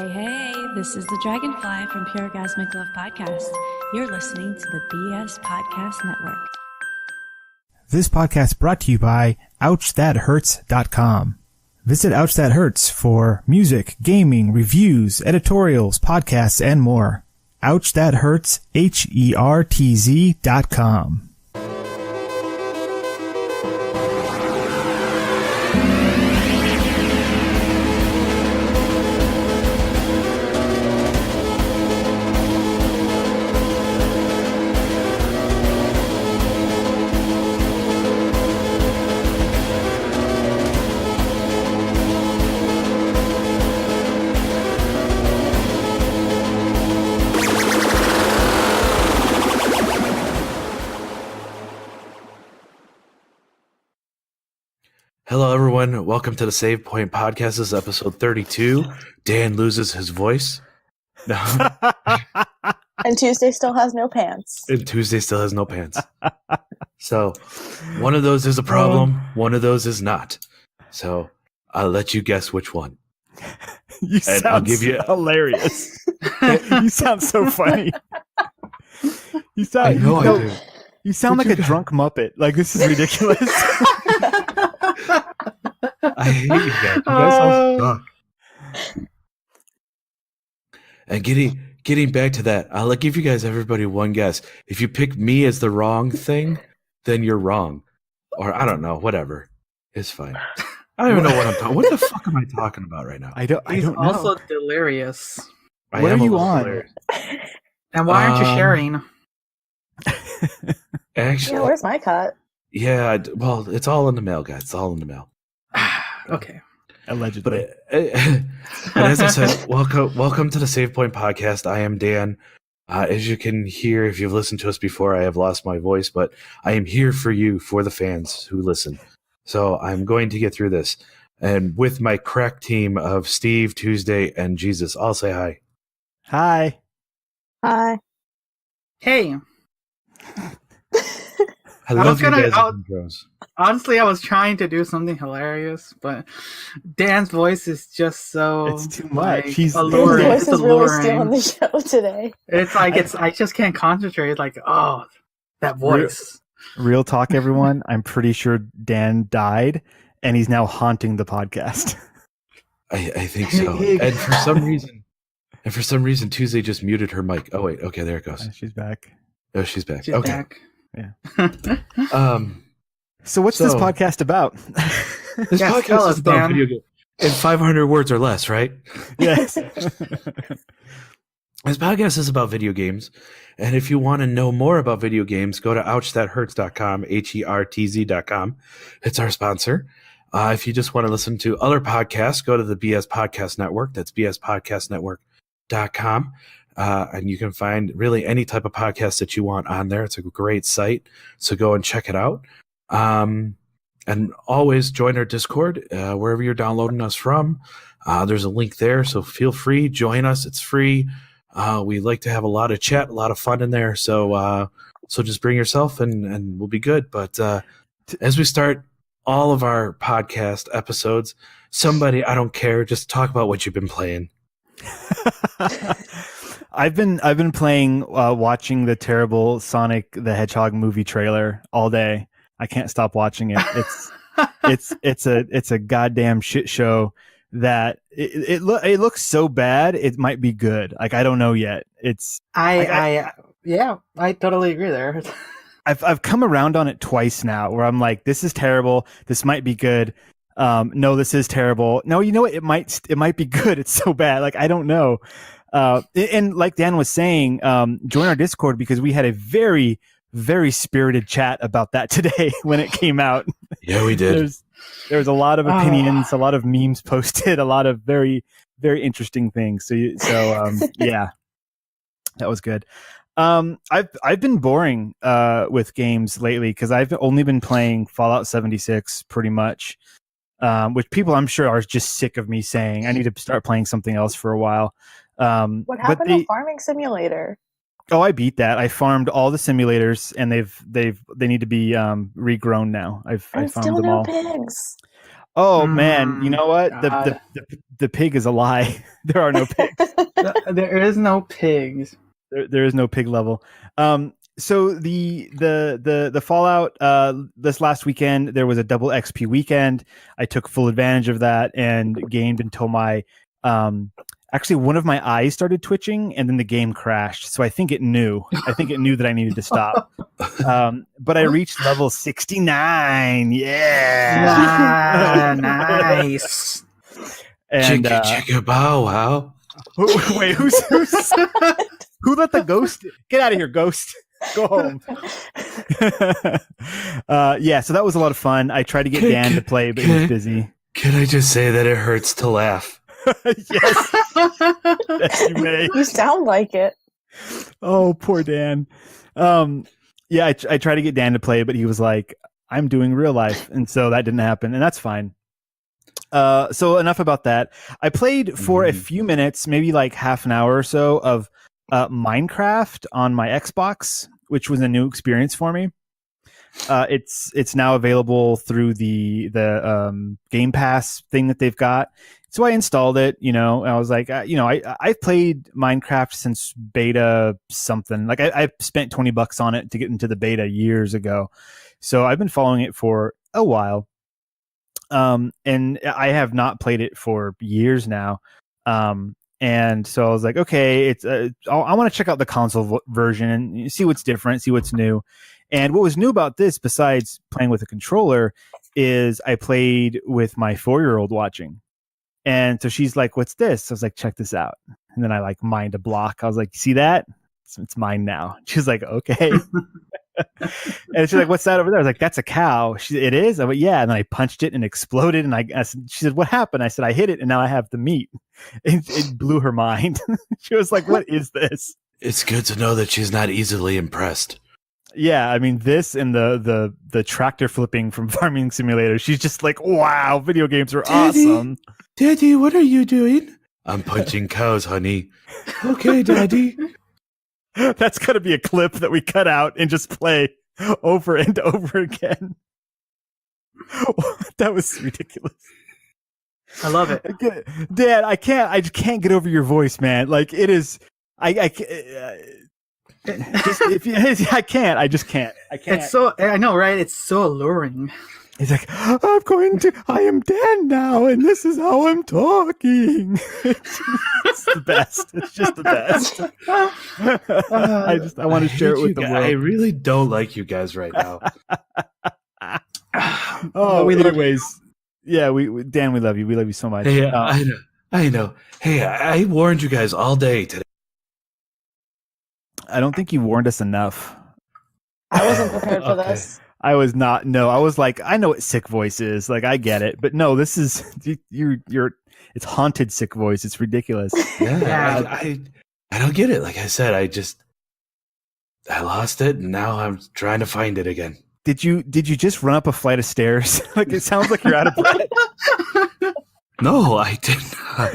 Hey, this is the Dragonfly from Pure Orgasmic Love Podcast. You're listening to the BS Podcast Network. This podcast brought to you by OuchThatHurts.com. Visit Ouch That Hurts for music, gaming, reviews, editorials, podcasts, and more. Ouch That Hurts, HERTZ.com. Hello, everyone. Welcome to the Save Point Podcast. This is episode 32. Dan loses his voice. And Tuesday still has no pants. So one of those is a problem. One of those is not. So I'll let you guess which one. You sound hilarious. You sound so funny. You sound like a drunk Muppet. Like, this is ridiculous. I hate you guys. You guys all suck. And getting back to that, I'll give you guys everybody one guess. If you pick me as the wrong thing, then you're wrong. Or I don't know, whatever. It's fine. I don't even know what I'm talking. What the fuck am I talking about right now? I don't know. Also delirious. What are you on? Delirious. And why aren't you sharing? Actually, Yeah, where's my cut? yeah. Well, it's all in the mail, guys. It's all in the mail. Okay. Allegedly. But as I said, welcome to the Save Point Podcast. I am Dan. As you can hear, if you've listened to us before, I have lost my voice, but I am here for you, for the fans who listen. So I'm going to get through this. And with my crack team of Steve, Tuesday, and Jesus, I'll say hi. Hi. Hi. Hey. I love you guys. Honestly, I was trying to do something hilarious, but Dan's voice is just so... It's too much. His alluring. voice It's is really alluring. stealing the show today. It's like, I just can't concentrate. Like, oh, that voice. Real talk, everyone. I'm pretty sure Dan died, and he's now haunting the podcast. I think so. And for some reason, Tuesday just muted her mic. Oh wait, okay, there it goes. She's back. Oh, she's back. She's Okay. back. Yeah. So what's this podcast about? This Yes, tell podcast us, is about Dan. video games in 500 words or less, right? Yes. This podcast is about video games, and if you want to know more about video games, go to OuchThatHurts.com, HERTZ.com. It's our sponsor. If you just want to listen to other podcasts, go to the BS Podcast Network. That's bspodcastnetwork.com. And you can find really any type of podcast that you want on there. It's a great site, so go and check it out. And always join our Discord wherever you're downloading us from. There's a link there, so feel free, join us. It's free. We like to have a lot of chat, a lot of fun in there. So just bring yourself, and we'll be good. But as we start all of our podcast episodes, somebody, I don't care, just talk about what you've been playing. I've been playing, watching the terrible Sonic the Hedgehog movie trailer all day. I can't stop watching it. It's a goddamn shit show that it looks so bad it might be good. Like, I don't know yet. I totally agree there. I've come around on it twice now where I'm like, this is terrible. This might be good. No, this is terrible. No, you know what? It might be good. It's so bad. Like, I don't know. And like Dan was saying, join our Discord because we had a very, very spirited chat about that today when it came out. Yeah, we did. There was a lot of opinions, a lot of memes posted, a lot of very, very interesting things. So yeah, that was good. I've been boring with games lately because I've only been playing Fallout 76 pretty much, which people I'm sure are just sick of me saying. I need to start playing something else for a while. What happened to Farming Simulator? Oh, I beat that. I farmed all the simulators, and they need to be regrown now. I farmed still them no all. pigs. Oh man, you know what? God. The pig is a lie. There are no pigs. There is no pigs. There is no pig level. So the Fallout this last weekend, there was a double XP weekend. I took full advantage of that and gamed until my actually one of my eyes started twitching and then the game crashed. So I think it knew that I needed to stop. But I reached level 69. Yeah. Nice. And chicka bow wow. wait, who let the ghost get out of here, ghost? Go home. Yeah, so that was a lot of fun. I tried to get Dan to play, but he was busy. Can I just say that it hurts to laugh? Yes. Yes, you may. You sound like it. Oh, poor Dan. Yeah, I tried to get Dan to play, but he was like, I'm doing real life. And so that didn't happen, and that's fine. So enough about that. I played for a few minutes, maybe like half an hour or so of Minecraft on my Xbox, which was a new experience for me. It's now available through the Game Pass thing that they've got. So I installed it, and I was like, I've played Minecraft since beta something. Like I spent $20 on it to get into the beta years ago. So I've been following it for a while. And I have not played it for years now. And so I was like, okay, I want to check out the console version and see what's different, see what's new. And what was new about this, besides playing with a controller, is I played with my 4-year-old watching. And so she's like, what's this? I was like, check this out. And then I like mined a block. I was like, see that? It's mine now. She's like, okay. And she's like, what's that over there? I was like, that's a cow. It is? I went, yeah. And then I punched it and exploded. And she said, what happened? I said, I hit it and now I have the meat. It blew her mind. She was like, what is this? It's good to know that she's not easily impressed. Yeah, I mean, this and the tractor flipping from Farming Simulator. She's just like, wow, video games are awesome. Daddy, what are you doing? I'm punching cows, honey. Okay, Daddy. That's got to be a clip that we cut out and just play over and over again. That was ridiculous. I love it. Dad, I just can't get over your voice, man. Like it is, I can't. I just can't. I can't. It's so, I know, right? It's so alluring. He's like, I am Dan now, and this is how I'm talking. It's the best. It's just the best. I want to share it with the world. I really don't like you guys right now. Anyways. Yeah, Dan, we love you. We love you so much. Hey, I know. Hey, I warned you guys all day today. I don't think you warned us enough. I wasn't prepared for this. I was not. No, I was like, I know what sick voice is. Like, I get it, but no, this is you're. It's haunted sick voice. It's ridiculous. Yeah, I don't get it. Like I said, I lost it, and now I'm trying to find it again. Did you just run up a flight of stairs? Like it sounds like you're out of breath. No, I did not.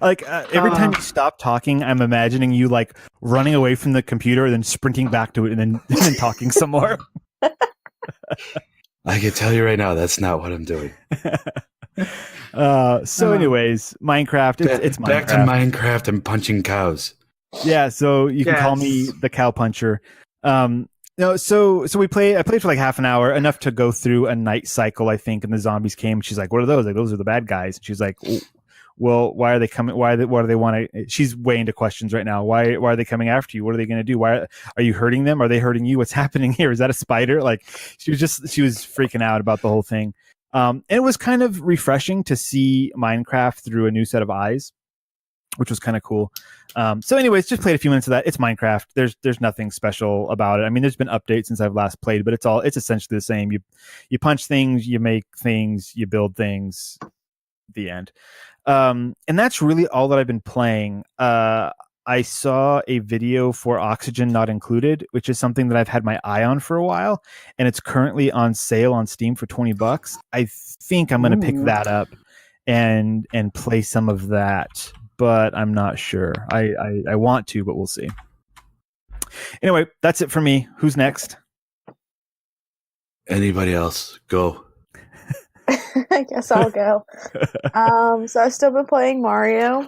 Like every time you stop talking, I'm imagining you like running away from the computer, then sprinting back to it, and then talking some more. I can tell you right now, that's not what I'm doing. Anyways, Minecraft. It's Minecraft. Back to Minecraft and punching cows. Yeah, so you can call me the cow puncher. No, so I played for like half an hour, enough to go through a night cycle, I think, and the zombies came. She's like, what are those? Like, those are the bad guys. And she's like, well, why are they coming? Why do they want to? She's way into questions right now. Why are they coming after you? What are they going to do? Why are you hurting them? Are they hurting you? What's happening here? Is that a spider? Like, she was freaking out about the whole thing. And it was kind of refreshing to see Minecraft through a new set of eyes, which was kind of cool. So anyways, just played a few minutes of that. It's Minecraft. There's nothing special about it. I mean, there's been updates since I've last played, but it's essentially the same. You punch things, you make things, you build things, the end. And that's really all that I've been playing. I saw a video for Oxygen Not Included, which is something that I've had my eye on for a while, and it's currently on sale on Steam for $20. I think I'm going to pick that up and play some of that, but I'm not sure. I want to, but we'll see. Anyway, that's it for me. Who's next? Anybody else? Go. I guess I'll go. So I've still been playing Mario.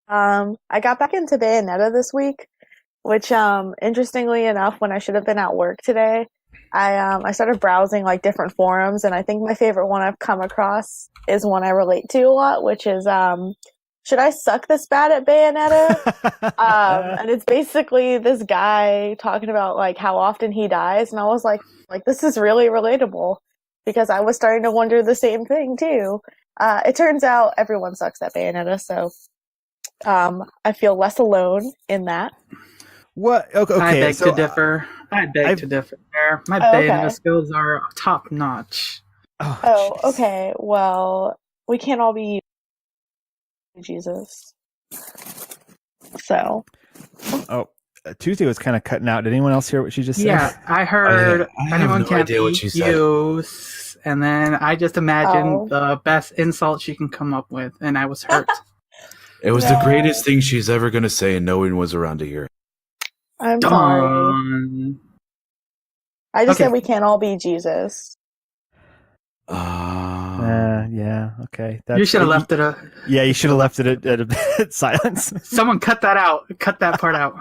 I got back into Bayonetta this week, which interestingly enough, when I should have been at work today, I started browsing like different forums, and I think my favorite one I've come across is one I relate to a lot, which is should I suck this bad at Bayonetta? And it's basically this guy talking about like how often he dies, and I was like this is really relatable because I was starting to wonder the same thing too. It turns out everyone sucks at Bayonetta, so I feel less alone in that. What? Okay, I beg so, to differ. I beg to differ there. My okay. Bayonetta skills are top notch. Oh, okay. Well, we can't all be Jesus. So. Oh, Tuesday was kind of cutting out. Did anyone else hear what she just said? Yeah, I heard I have anyone no can't idea what beat she said. you, and then I just imagined Oh. the best insult she can come up with, and I was hurt. It was the greatest thing she's ever going to say, and no one was around to hear it. I'm sorry. Dun. I just Okay. said we can't all be Jesus. Yeah. Okay. You should have left it. Yeah, you should have left it at silence. Someone cut that out. Cut that part out.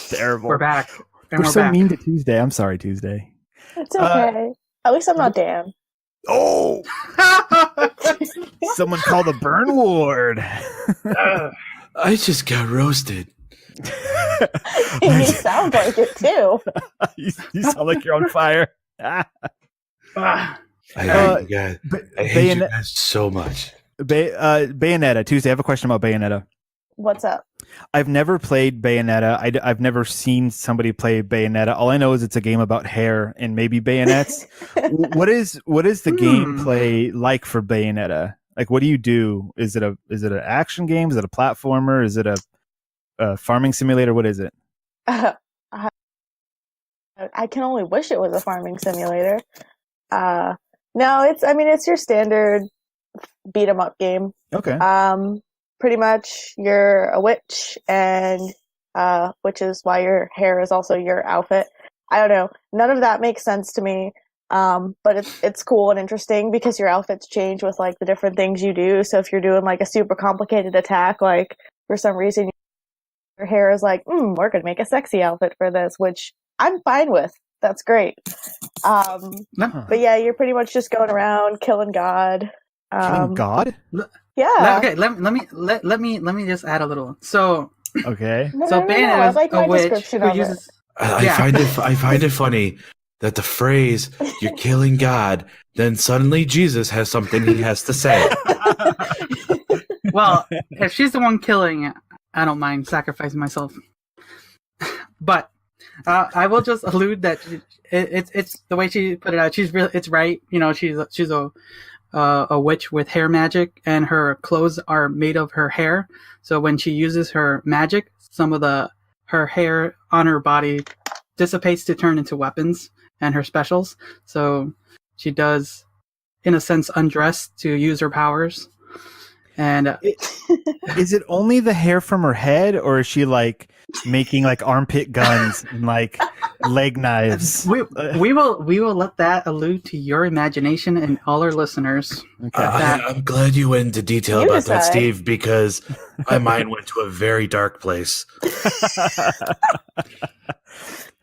Terrible. We're back. And We're we're so back. mean to Tuesday. I'm sorry, Tuesday. It's okay. At least I'm not Dan. Oh, someone call the burn ward. I just got roasted. You sound like it too. you sound like you're on fire. Ah. I hate you guys. I hate you guys so much. Bayonetta. Tuesday, I have a question about Bayonetta. What's up? I've never played Bayonetta. I've never seen somebody play Bayonetta. All I know is it's a game about hair and maybe bayonets. What is the gameplay like for Bayonetta? Like, what do you do? Is it an action game? Is it a platformer? Is it a farming simulator? What is it? I can only wish it was a farming simulator. No, it's your standard beat 'em up game. Okay. Pretty much you're a witch, and which is why your hair is also your outfit. I don't know. None of that makes sense to me. But it's cool and interesting because your outfits change with like the different things you do. So if you're doing like a super complicated attack, like for some reason your hair is like, we're gonna make a sexy outfit for this, which I'm fine with. That's great. But yeah, you're pretty much just going around killing God. Killing God? Yeah. Okay. Let me just add a little. So Okay. So Bayonetta I is like a my witch description who of uses. I find it funny that the phrase "you're killing God," then suddenly Jesus has something he has to say. Well, if she's the one killing it, I don't mind sacrificing myself. But I will just allude that it's the way she put it out. She's really, it's right. You know, she's a witch with hair magic, and her clothes are made of her hair. So when she uses her magic, some of her hair on her body dissipates to turn into weapons and her specials. So she does, in a sense, undress to use her powers. And is it only the hair from her head, or is she like making like armpit guns and like leg knives? we will let that allude to your imagination and all our listeners. Okay. I'm glad you went into detail You about that, decide. Steve, because my mind went to a very dark place.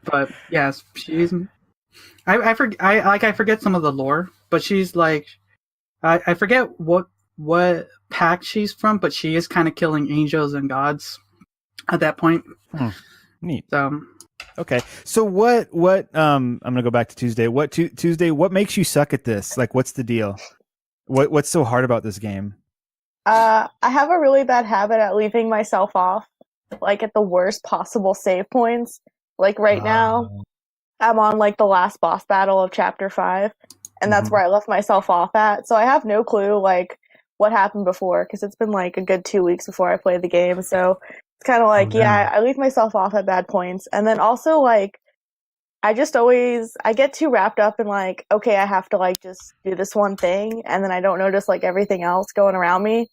But yes, she's. I forget some of the lore, but she's like, I forget what pack she's from, but she is kind of killing angels and gods at that point. Neat. So Okay. So what I'm going to go back to Tuesday. Tuesday, what makes you suck at this? Like, what's the deal? What's so hard about this game? I have a really bad habit at leaving myself off, like at the worst possible save points. Like right now, I'm on like the last boss battle of Chapter 5, and that's where I left myself off at. So I have no clue like what happened before, because it's been like a good 2 weeks before I played the game. So it's kind of like, I leave myself off at bad points. And then also like, I get too wrapped up in like, okay, I have to like just do this one thing, and then I don't notice like everything else going around me.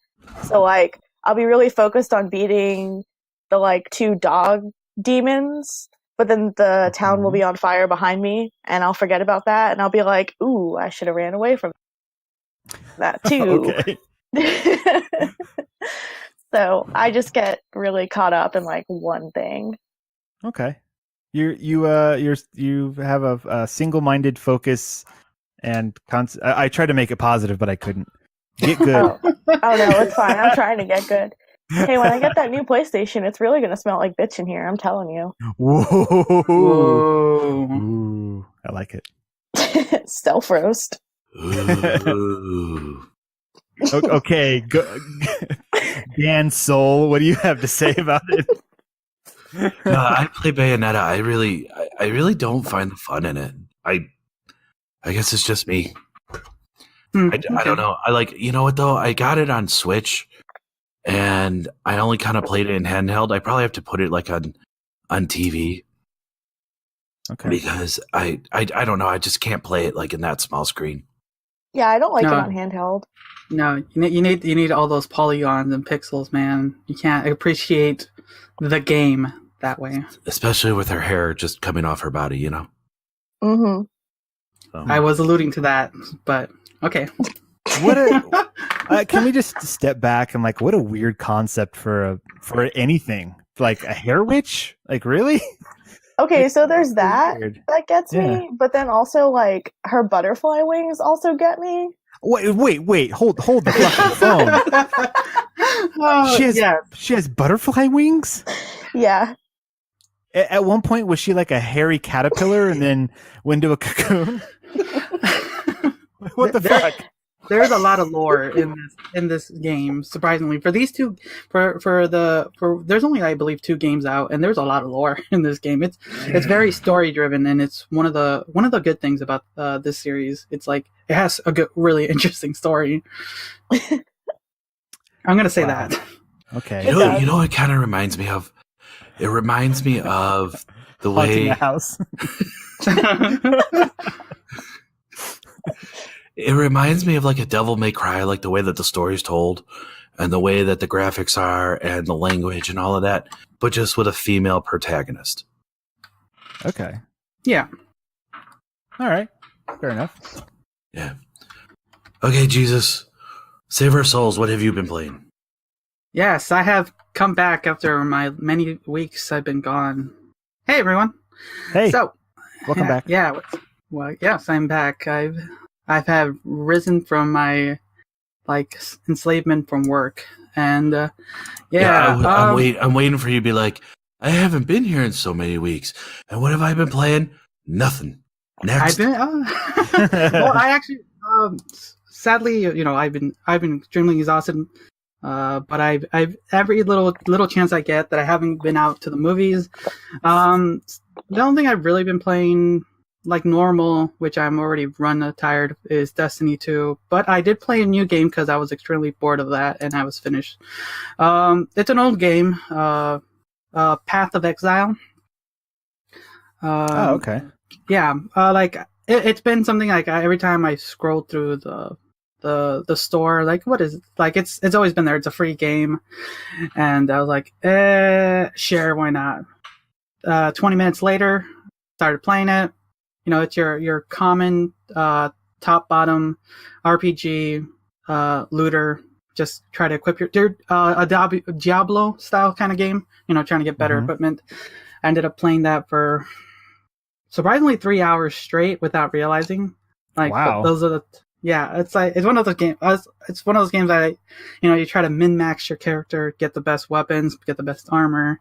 So like, I'll be really focused on beating the like 2 dog demons, but then the town will be on fire behind me, and I'll forget about that, and I'll be like, ooh, I should have ran away from that too. Okay. So I just get really caught up in like one thing. Okay. You have a single-minded focus and I tried to make it positive, but I couldn't. Get good. Oh no, it's fine. I'm trying to get good. Hey, when I get that new PlayStation, it's really gonna smell like bitch in here. I'm telling you. Whoa. Whoa. Ooh, I like it. Stealth roast. Ooh. Okay, Dan Soul, what do you have to say about it? No, I play Bayonetta. I really don't find the fun in it. I guess it's just me. I don't know. I like, you know what though? I got it on Switch, and I only kind of played it in handheld. I probably have to put it like on TV. Okay. Because I don't know. I just can't play it like in that small screen. Yeah, I don't like No. it on handheld. No, you need all those polygons and pixels, man. You can't appreciate the game that way. Especially with her hair just coming off her body, you know? Mm-hmm. I was alluding to that, but okay. What can we just step back and like what a weird concept for anything like a hair witch? Like really? Okay, so there's that Weird. that gets me, but then also like her butterfly wings also get me. Wait! Hold the fucking phone. Oh, She has butterfly wings. Yeah. At one point, was she like a hairy caterpillar and then went to a cocoon? What the fuck? There's a lot of lore in this game. Surprisingly, for these two, there's only I believe 2 games out, and there's a lot of lore in this game. It's very story driven, and it's one of the good things about this series. It's like it has a good, really interesting story. I'm gonna say that. Okay. You know what it kind of reminds me of? It reminds me of the Haunting way a house. it reminds me of like a Devil May Cry, like the way that the story's told and the way that the graphics are and the language and all of that, but just with a female protagonist. Okay. Yeah. All right. Fair enough. Yeah. Okay, Jesus, save our souls. What have you been playing? Yes, I have come back after my many weeks I've been gone. Hey, everyone. Hey. So, welcome back. Yeah. Well, yes, I'm back. I've had risen from my enslavement from work, and I'm waiting for you to be like, I haven't been here in so many weeks, and what have I been playing? Nothing. Next. well, I actually, sadly, I've been extremely exhausted. But I've every little chance I get that I haven't been out to the movies. The only thing I've really been playing like normal, which I'm already tired, is Destiny 2. But I did play a new game because I was extremely bored of that, and I was finished. It's an old game, Path of Exile. Okay. Yeah, it's been something like every time I scroll through the store, like what is it? Like it's always been there. It's a free game, and I was like, sure, why not? 20 minutes later, started playing it. It's your common top bottom RPG looter. Just try to equip a Diablo style kind of game. Trying to get better equipment. I ended up playing that for surprisingly 3 hours straight without realizing. Like, wow. Those are it's one of those games. It's one of those games that you try to min max your character, get the best weapons, get the best armor.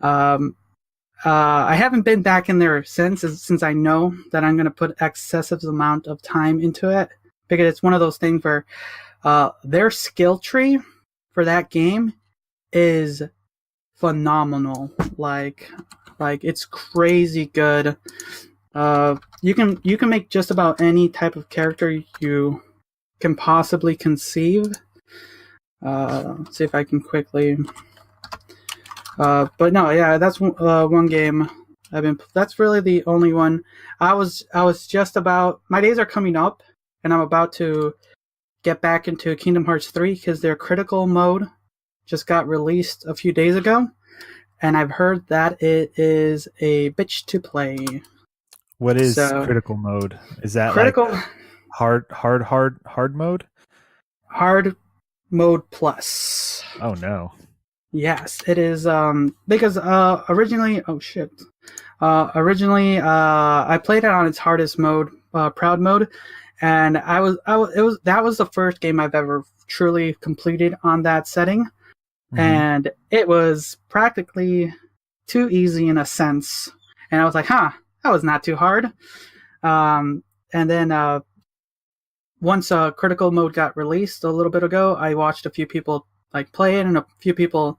I haven't been back in there since I know that I'm going to put excessive amount of time into it, because it's one of those things where their skill tree for that game is phenomenal. Like it's crazy good. You can make just about any type of character you can possibly conceive. Let's see if I can quickly. But no, yeah, that's one game that's really the only one. I was just about, my days are coming up, and I'm about to get back into Kingdom Hearts 3 because their critical mode just got released a few days ago, and I've heard that it is a bitch to play. What is So, critical mode? Is that critical like hard mode? hard mode plus. Oh no. Yes, it is. Because originally, I played it on its hardest mode, proud mode, and that was the first game I've ever truly completed on that setting, and it was practically too easy in a sense, and I was like, that was not too hard. And then once critical mode got released a little bit ago, I watched a few people like play it and a few people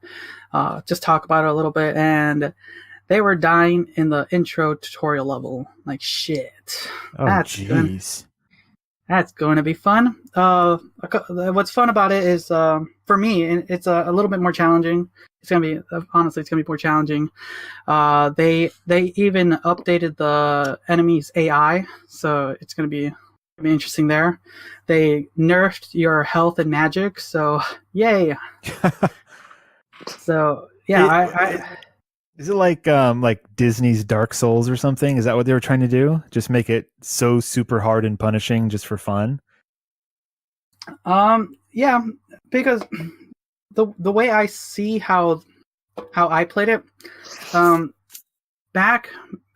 just talk about it a little bit, and they were dying in the intro tutorial level. Like, shit. Oh, jeez. That's going to be fun. What's fun about it is, for me, it's a little bit more challenging. It's going to be, honestly, it's going to be more challenging. They even updated the enemy's AI, so it's going to be interesting there. They nerfed your health and magic, so yay. So, yeah, Is it like Disney's Dark Souls or something? Is that what they were trying to do? Just make it so super hard and punishing just for fun? Yeah, because the way I see how I played it, back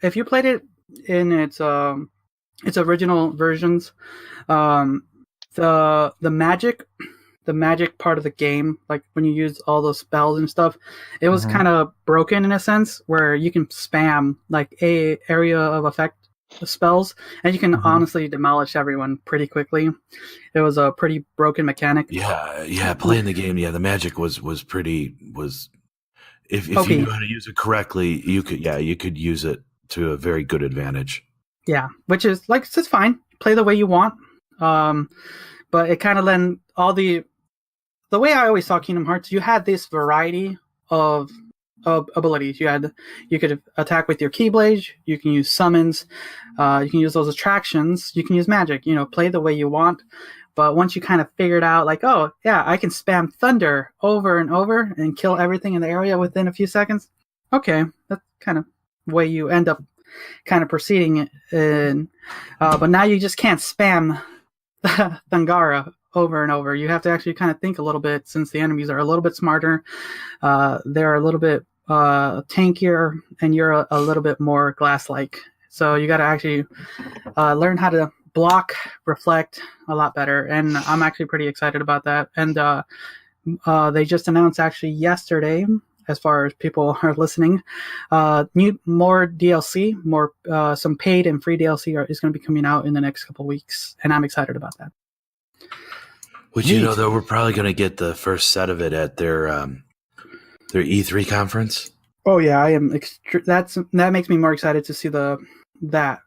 if you played it in its original versions, the magic part of the game, like when you use all those spells and stuff, it was kind of broken in a sense where you can spam like a area of effect spells and you can honestly demolish everyone pretty quickly. It was a pretty broken mechanic. Yeah, playing the game, the magic was if you knew how to use it correctly, you could use it to a very good advantage. Yeah, which is like, it's fine. Play the way you want. But it kind of lent all the way I always saw Kingdom Hearts, you had this variety of abilities. You could attack with your Keyblade, you can use summons, you can use those attractions, you can use magic, play the way you want. But once you kind of figured out, like, oh, yeah, I can spam thunder over and over and kill everything in the area within a few seconds. Okay, that's kind of the way you end up kind of proceeding in. But now you just can't spam Thangara over and over. You have to actually kind of think a little bit, since the enemies are a little bit smarter. They're a little bit tankier, and you're a little bit more glass-like. So you got to actually learn how to block, reflect a lot better. And I'm actually pretty excited about that. And they just announced actually yesterday, as far as people are listening, more DLC, some paid and free DLC is going to be coming out in the next couple weeks, and I'm excited about that. Would you know though, we're probably going to get the first set of it at their E3 conference? Oh yeah, I am. That makes me more excited to see because Square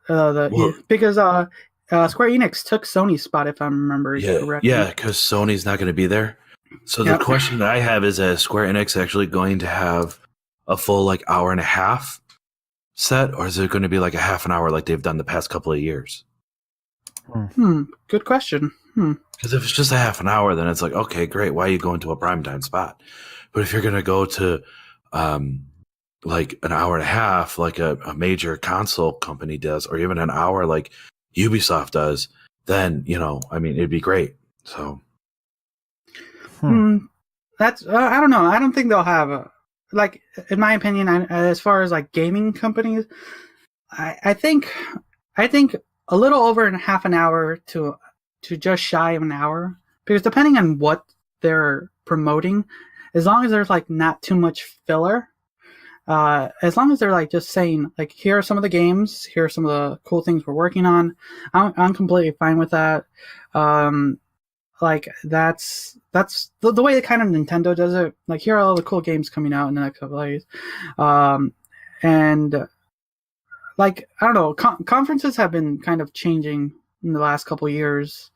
Enix took Sony's spot, if I remember correctly. Yeah, because Sony's not going to be there. So the question that I have is, Square Enix actually going to have a full like hour and a half set, or is it going to be like a half an hour like they've done the past couple of years? Good question. Because if it's just a half an hour, then it's like, okay, great. Why are you going to a primetime spot? But if you're going to go to like an hour and a half, like a major console company does, or even an hour like Ubisoft does, then, it'd be great. So. That's I don't know. I don't think they'll have in my opinion, as far as like gaming companies, I think a little over half an hour to just shy of an hour, because depending on what they're promoting, as long as there's like not too much filler, as long as they're like just saying like, here are some of the games, here are some of the cool things we're working on, I'm completely fine with that. Like that's the way that kind of Nintendo does it. Like, here are all the cool games coming out in the next couple of days, and like, I don't know, conferences have been kind of changing in the last couple of years,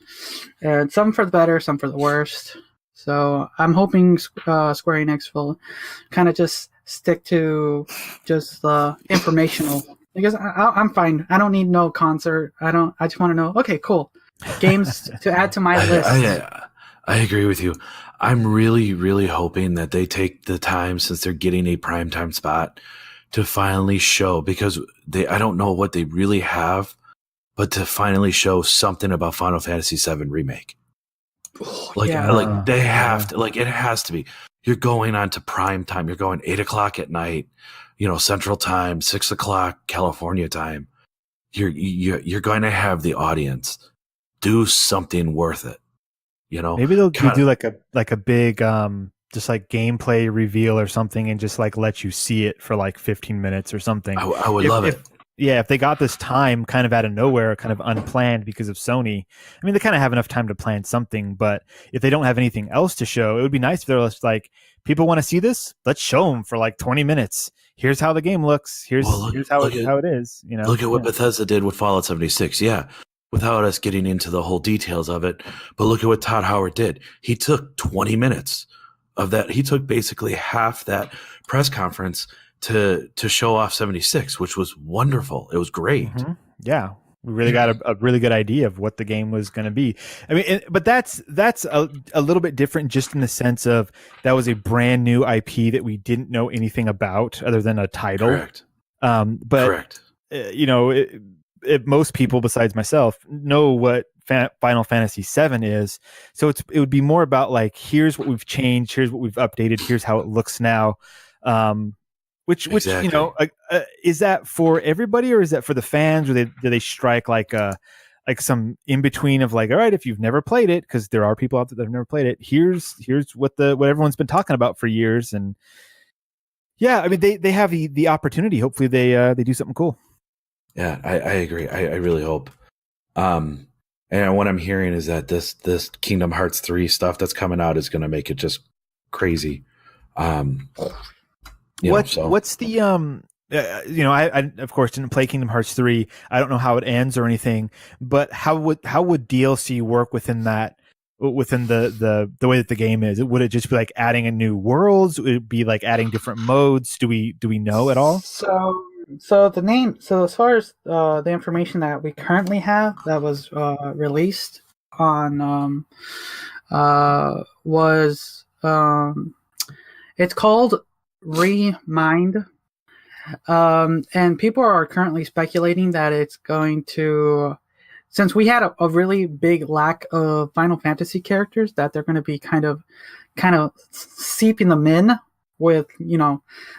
and some for the better, some for the worst. So I'm hoping Square Enix will kind of just stick to just the informational, because I'm fine. I don't need no concert. I just want to know, okay, cool, games to add to my list. I agree with you. I'm really, really hoping that they take the time, since they're getting a primetime spot, to finally show, because I don't know what they really have, but to finally show something about Final Fantasy VII Remake. Like they have to, like, it has to be. You're going on to prime time. You're going 8:00 at night, Central Time, 6:00 California time. You're going to have the audience do something worth it. Maybe they'll do like a big just like gameplay reveal or something, and just like let you see it for like 15 minutes or something. I would love it. Yeah, if they got this time kind of out of nowhere, kind of unplanned because of Sony. I mean, they kind of have enough time to plan something, but if they don't have anything else to show, it would be nice if they're just like, people want to see this? Let's show them for like 20 minutes. Here's how the game looks. Here's how it is. Look at what Bethesda did with Fallout 76. Yeah, without us getting into the whole details of it, but look at what Todd Howard did. He took 20 minutes of that. He took basically half that press conference to show off 76, which was wonderful. It was great. Mm-hmm. Yeah, we really got a really good idea of what the game was going to be. I mean, but that's a little bit different, just in the sense of that was a brand new IP that we didn't know anything about other than a title. Correct. Correct. Most people besides myself know what Final Fantasy VII is, so it would be more about like, here's what we've changed, here's what we've updated, here's how it looks now. Which exactly. Is that for everybody, or is that for the fans, or do they strike like some in between of like, all right, if you've never played it, because there are people out there that have never played it, here's what everyone's been talking about for years. And yeah, I mean, they have the opportunity. Hopefully they do something cool. Yeah, I agree. I really hope. And what I'm hearing is that this Kingdom Hearts 3 stuff that's coming out is going to make it just crazy. What's the I of course didn't play Kingdom Hearts 3. I don't know how it ends or anything, but how would DLC work within the way that the game is? Would it just be like adding a new worlds? Would it be like adding different modes? Do we know at all? So as far as the information that we currently have that was released on was it's called Remind, and people are currently speculating that it's going to, since we had a really big lack of Final Fantasy characters, that they're going to be kind of seeping them in with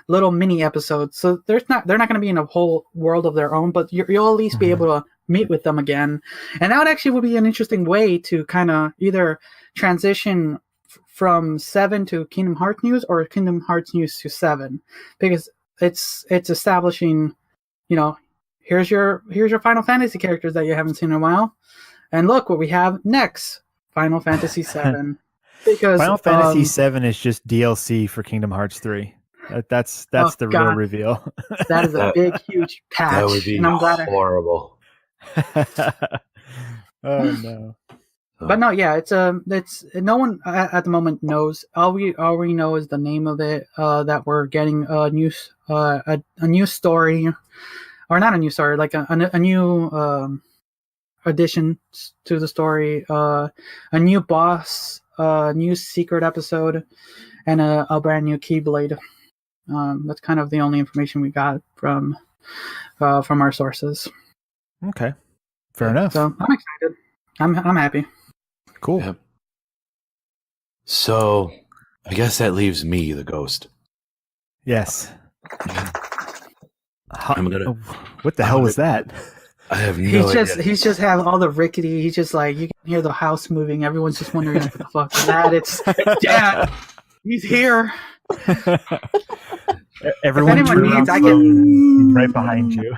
little mini episodes. So they're not going to be in a whole world of their own, but you'll at least be able to meet with them again, and that would be an interesting way to kind of either transition from 7 to Kingdom Hearts news, or Kingdom Hearts news to 7, because it's establishing, here's your Final Fantasy characters that you haven't seen in a while, and look what we have next, Final Fantasy 7. Because Final Fantasy 7 is just DLC for Kingdom Hearts 3. That's the real reveal. That is a big, huge patch. That would be horrible. Oh no. But no, yeah, it's no one at the moment knows. All we know is the name of it. That we're getting a new story, or not a new story, like a new addition to the story. A new boss, a new secret episode, and a brand new Keyblade. That's kind of the only information we got from our sources. Okay, fair enough. So I'm excited. I'm happy. Cool. Yep. So, I guess that leaves me, the ghost. Yes. What the I'm hell gonna- was that? I have no idea. He's just having all the rickety. He's just like, you can hear the house moving. Everyone's just wondering what the fuck is that. It's Dad. He's here. Everyone anyone turn needs, around I slowly. Right behind you.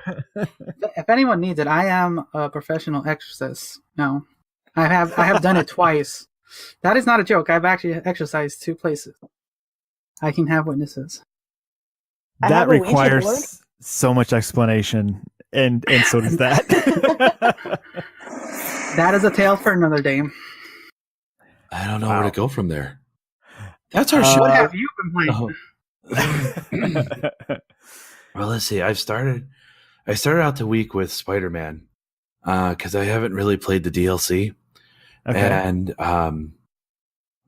If anyone needs it, I am a professional exorcist. No, I have done it twice. That is not a joke. I've actually exercised 2 places. I can have witnesses. That requires so much explanation, and so does that. That is a tale for another day. I don't know where to go from there. That's our show. What have you been playing? Well, let's see. I started out the week with Spider-Man because I haven't really played the DLC. Okay. And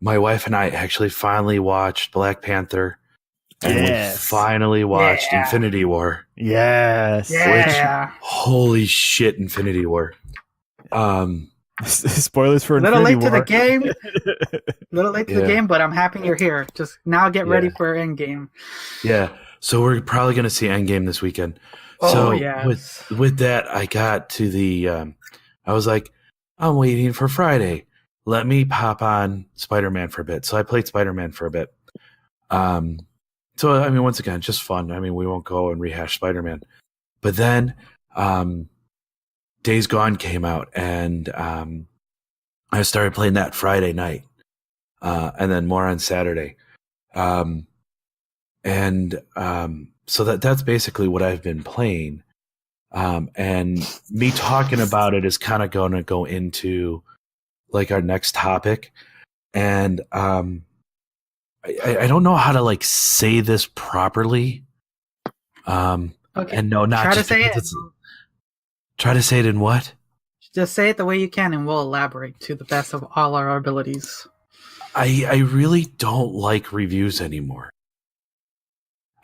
my wife and I actually finally watched Black Panther, and Yes. we finally watched Yeah. Infinity War. Yes. Yeah. Holy shit, Infinity War. Spoilers for A little Infinity late to the War. game. Little late to the Yeah. game, but I'm happy you're here. Just now get ready Yeah. for Endgame. Yeah, so we're probably going to see Endgame this weekend. Oh, So yes. with that, I got to the. I was like, I'm waiting for Friday. Let me pop on Spider-Man for a bit. So I played Spider-Man for a bit. So I mean, once again, just fun. I mean, we won't go and rehash Spider-Man, but then Days Gone came out, and I started playing that Friday night, and then more on Saturday. So that's basically what I've been playing. And me talking about it is kind of going to go into like our next topic. And I don't know how to like say this properly. Okay. And no, not Try to just say it. Try to say it in what? Just say it the way you can, and we'll elaborate to the best of all our abilities. I really don't like reviews anymore.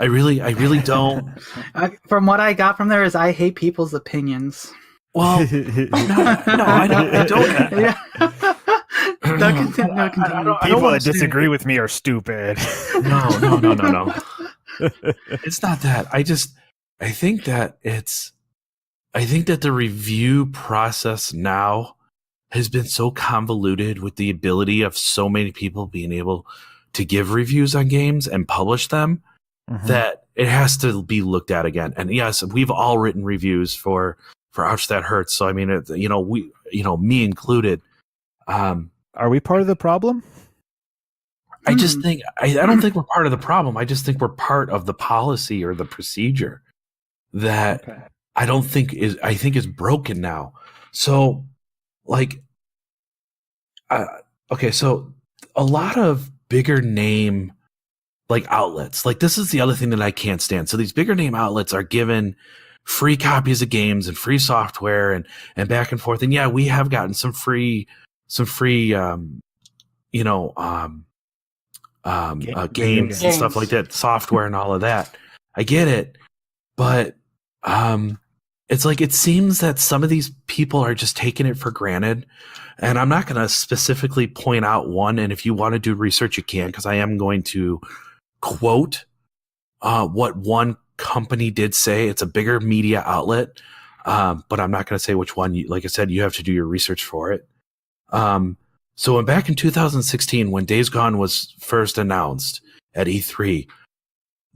I really don't. From what I got from there is I hate people's opinions. Well, no, I don't. Yeah. No, continue. I don't People wanna that say- disagree with me are stupid. No. It's not that. I think that the review process now has been so convoluted with the ability of so many people being able to give reviews on games and publish them that it has to be looked at again. And yes, we've all written reviews for Ouch That Hurts. So I mean, me included. Are we part of the problem? I just think I don't think we're part of the problem. I just think we're part of the policy or the procedure that I think is broken now. So like, okay, so a lot of bigger name like outlets, like this is the other thing that I can't stand. So these bigger name outlets are given free copies of games and free software and back and forth. And yeah, we have gotten some free games and stuff like that, software and all of that. I get it, but it's like it seems that some of these people are just taking it for granted. And I'm not going to specifically point out one. And if you want to do research, you can, because I am going to quote what one company did say. It's a bigger media outlet, but I'm not going to say which one. Like I said, you have to do your research for it. So back in 2016, when Days Gone was first announced at E3,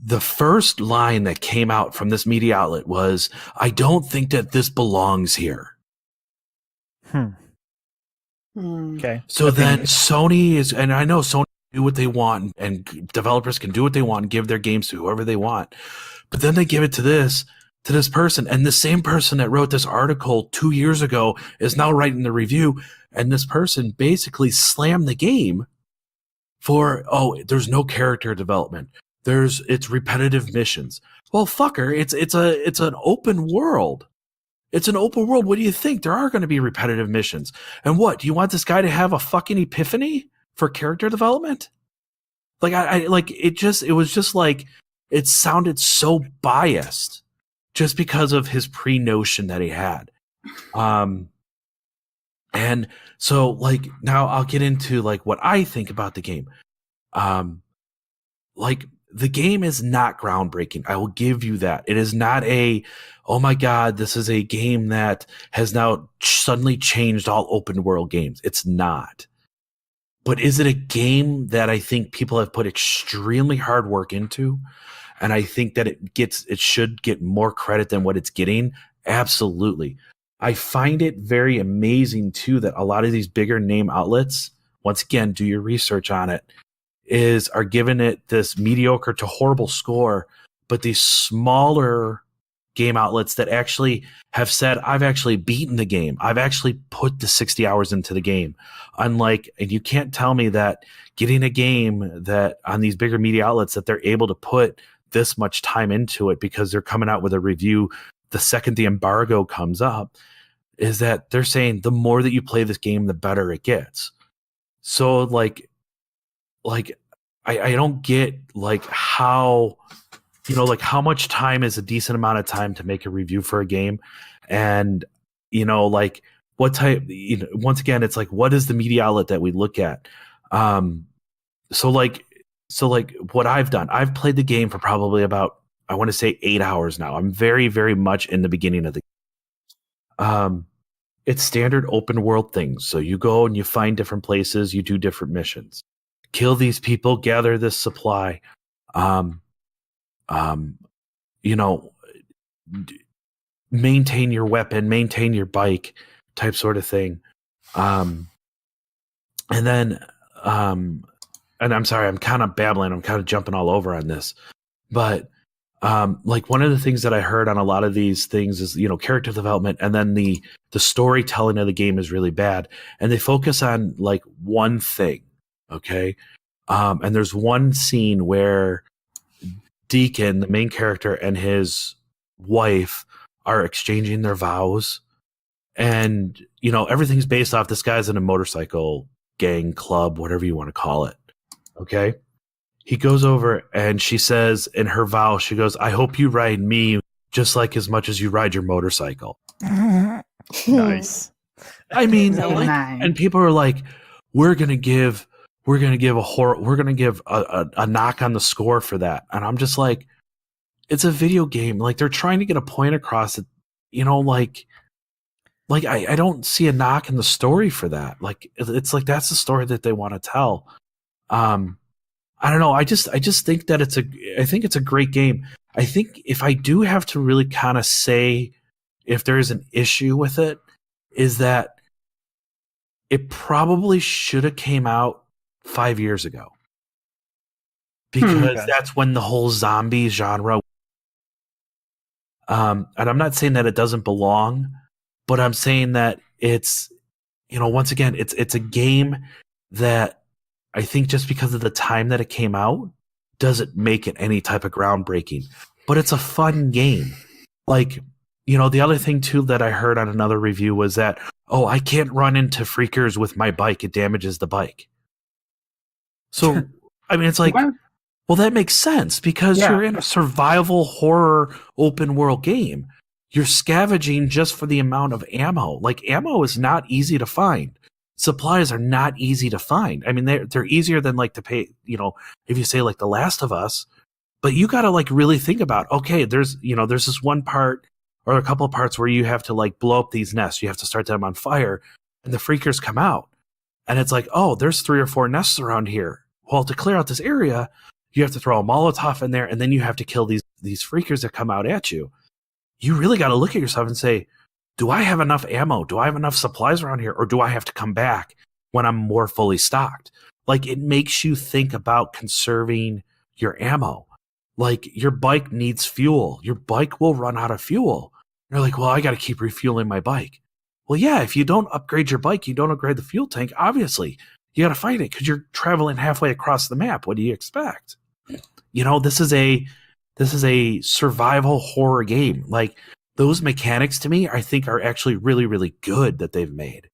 the first line that came out from this media outlet was, "I don't think that this belongs here." Okay. So then Sony is, and I know Sony can do what they want, and developers can do what they want and give their games to whoever they want. But then they give it to this person, and the same person that wrote this article 2 years ago is now writing the review, and this person basically slammed the game for, there's no character development. It's repetitive missions. Well, fucker, it's an open world. It's an open world. What do you think? There are going to be repetitive missions. And what? Do you want this guy to have a fucking epiphany for character development? Like it was just like, it sounded so biased just because of his pre-notion that he had. And so like, now I'll get into like what I think about the game. Like, the game is not groundbreaking. I will give you that. It is not oh my God, this is a game that has now suddenly changed all open world games. It's not. But is it a game that I think people have put extremely hard work into? And I think that it should get more credit than what it's getting? Absolutely. I find it very amazing too that a lot of these bigger name outlets, once again, do your research on it, are giving it this mediocre to horrible score, but these smaller game outlets that actually have said, I've actually beaten the game. I've actually put the 60 hours into the game. And you can't tell me that getting a game that on these bigger media outlets that they're able to put this much time into it because they're coming out with a review the second the embargo comes up, is that they're saying the more that you play this game, the better it gets. So like, like I don't get like how, you know, like how much time is a decent amount of time to make a review for a game, and you know, like what type, you know, once again, it's like what is the media outlet that we look at. So like what I've done, I've played the game for probably about, I want to say 8 hours now. I'm very, very much in the beginning of the it's standard open world things. So you go and you find different places, you do different missions. Kill these people, gather this supply. Um you know, maintain your weapon, maintain your bike, type sort of thing. And then and I'm sorry, I'm kind of babbling, I'm kind of jumping all over on this, but like one of the things that I heard on a lot of these things is, you know, character development, and then the storytelling of the game is really bad, and they focus on like one thing. Okay. And there's one scene where Deacon, the main character, and his wife are exchanging their vows, and you know, everything's based off this guy's in a motorcycle gang club, whatever you want to call it. Okay. He goes over and she says in her vow, she goes, "I hope you ride me just like as much as you ride your motorcycle." Nice. I mean, So like, nice. and people are like, we're gonna give a knock on the score for that. And I'm just like, it's a video game. Like they're trying to get a point across it, you know, like I don't see a knock in the story for that. Like it's like that's the story that they want to tell. I don't know. I just think that I think it's a great game. I think if I do have to really kind of say if there is an issue with it, is that it probably should have came out 5 years ago, because Okay. that's when the whole zombie genre. And I'm not saying that it doesn't belong, but I'm saying that it's, you know, once again, it's a game that I think just because of the time that it came out doesn't make it any type of groundbreaking, but it's a fun game. Like, you know, the other thing too that I heard on another review was that, oh, I can't run into freakers with my bike. It damages the bike. So, I mean, it's like, Well, well, that makes sense because Yeah. you're in a survival horror open world game. You're scavenging just for the amount of ammo. Like, ammo is not easy to find. Supplies are not easy to find. I mean, they're easier than like to pay, you know, if you say like The Last of Us, but you got to like really think about, okay, there's this one part or a couple of parts where you have to like blow up these nests. You have to start them on fire and the freakers come out. And it's like, oh, there's 3 or 4 nests around here. Well, to clear out this area, you have to throw a Molotov in there, and then you have to kill these freakers that come out at you. You really got to look at yourself and say, do I have enough ammo? Do I have enough supplies around here? Or do I have to come back when I'm more fully stocked? Like, it makes you think about conserving your ammo. Like, your bike needs fuel. Your bike will run out of fuel. You're like, well, I got to keep refueling my bike. Well, yeah, if you don't upgrade your bike, you don't upgrade the fuel tank, obviously. You got to fight it because you're traveling halfway across the map. What do you expect? You know, this is a survival horror game. Like, those mechanics to me, I think are actually really, really good that they've made.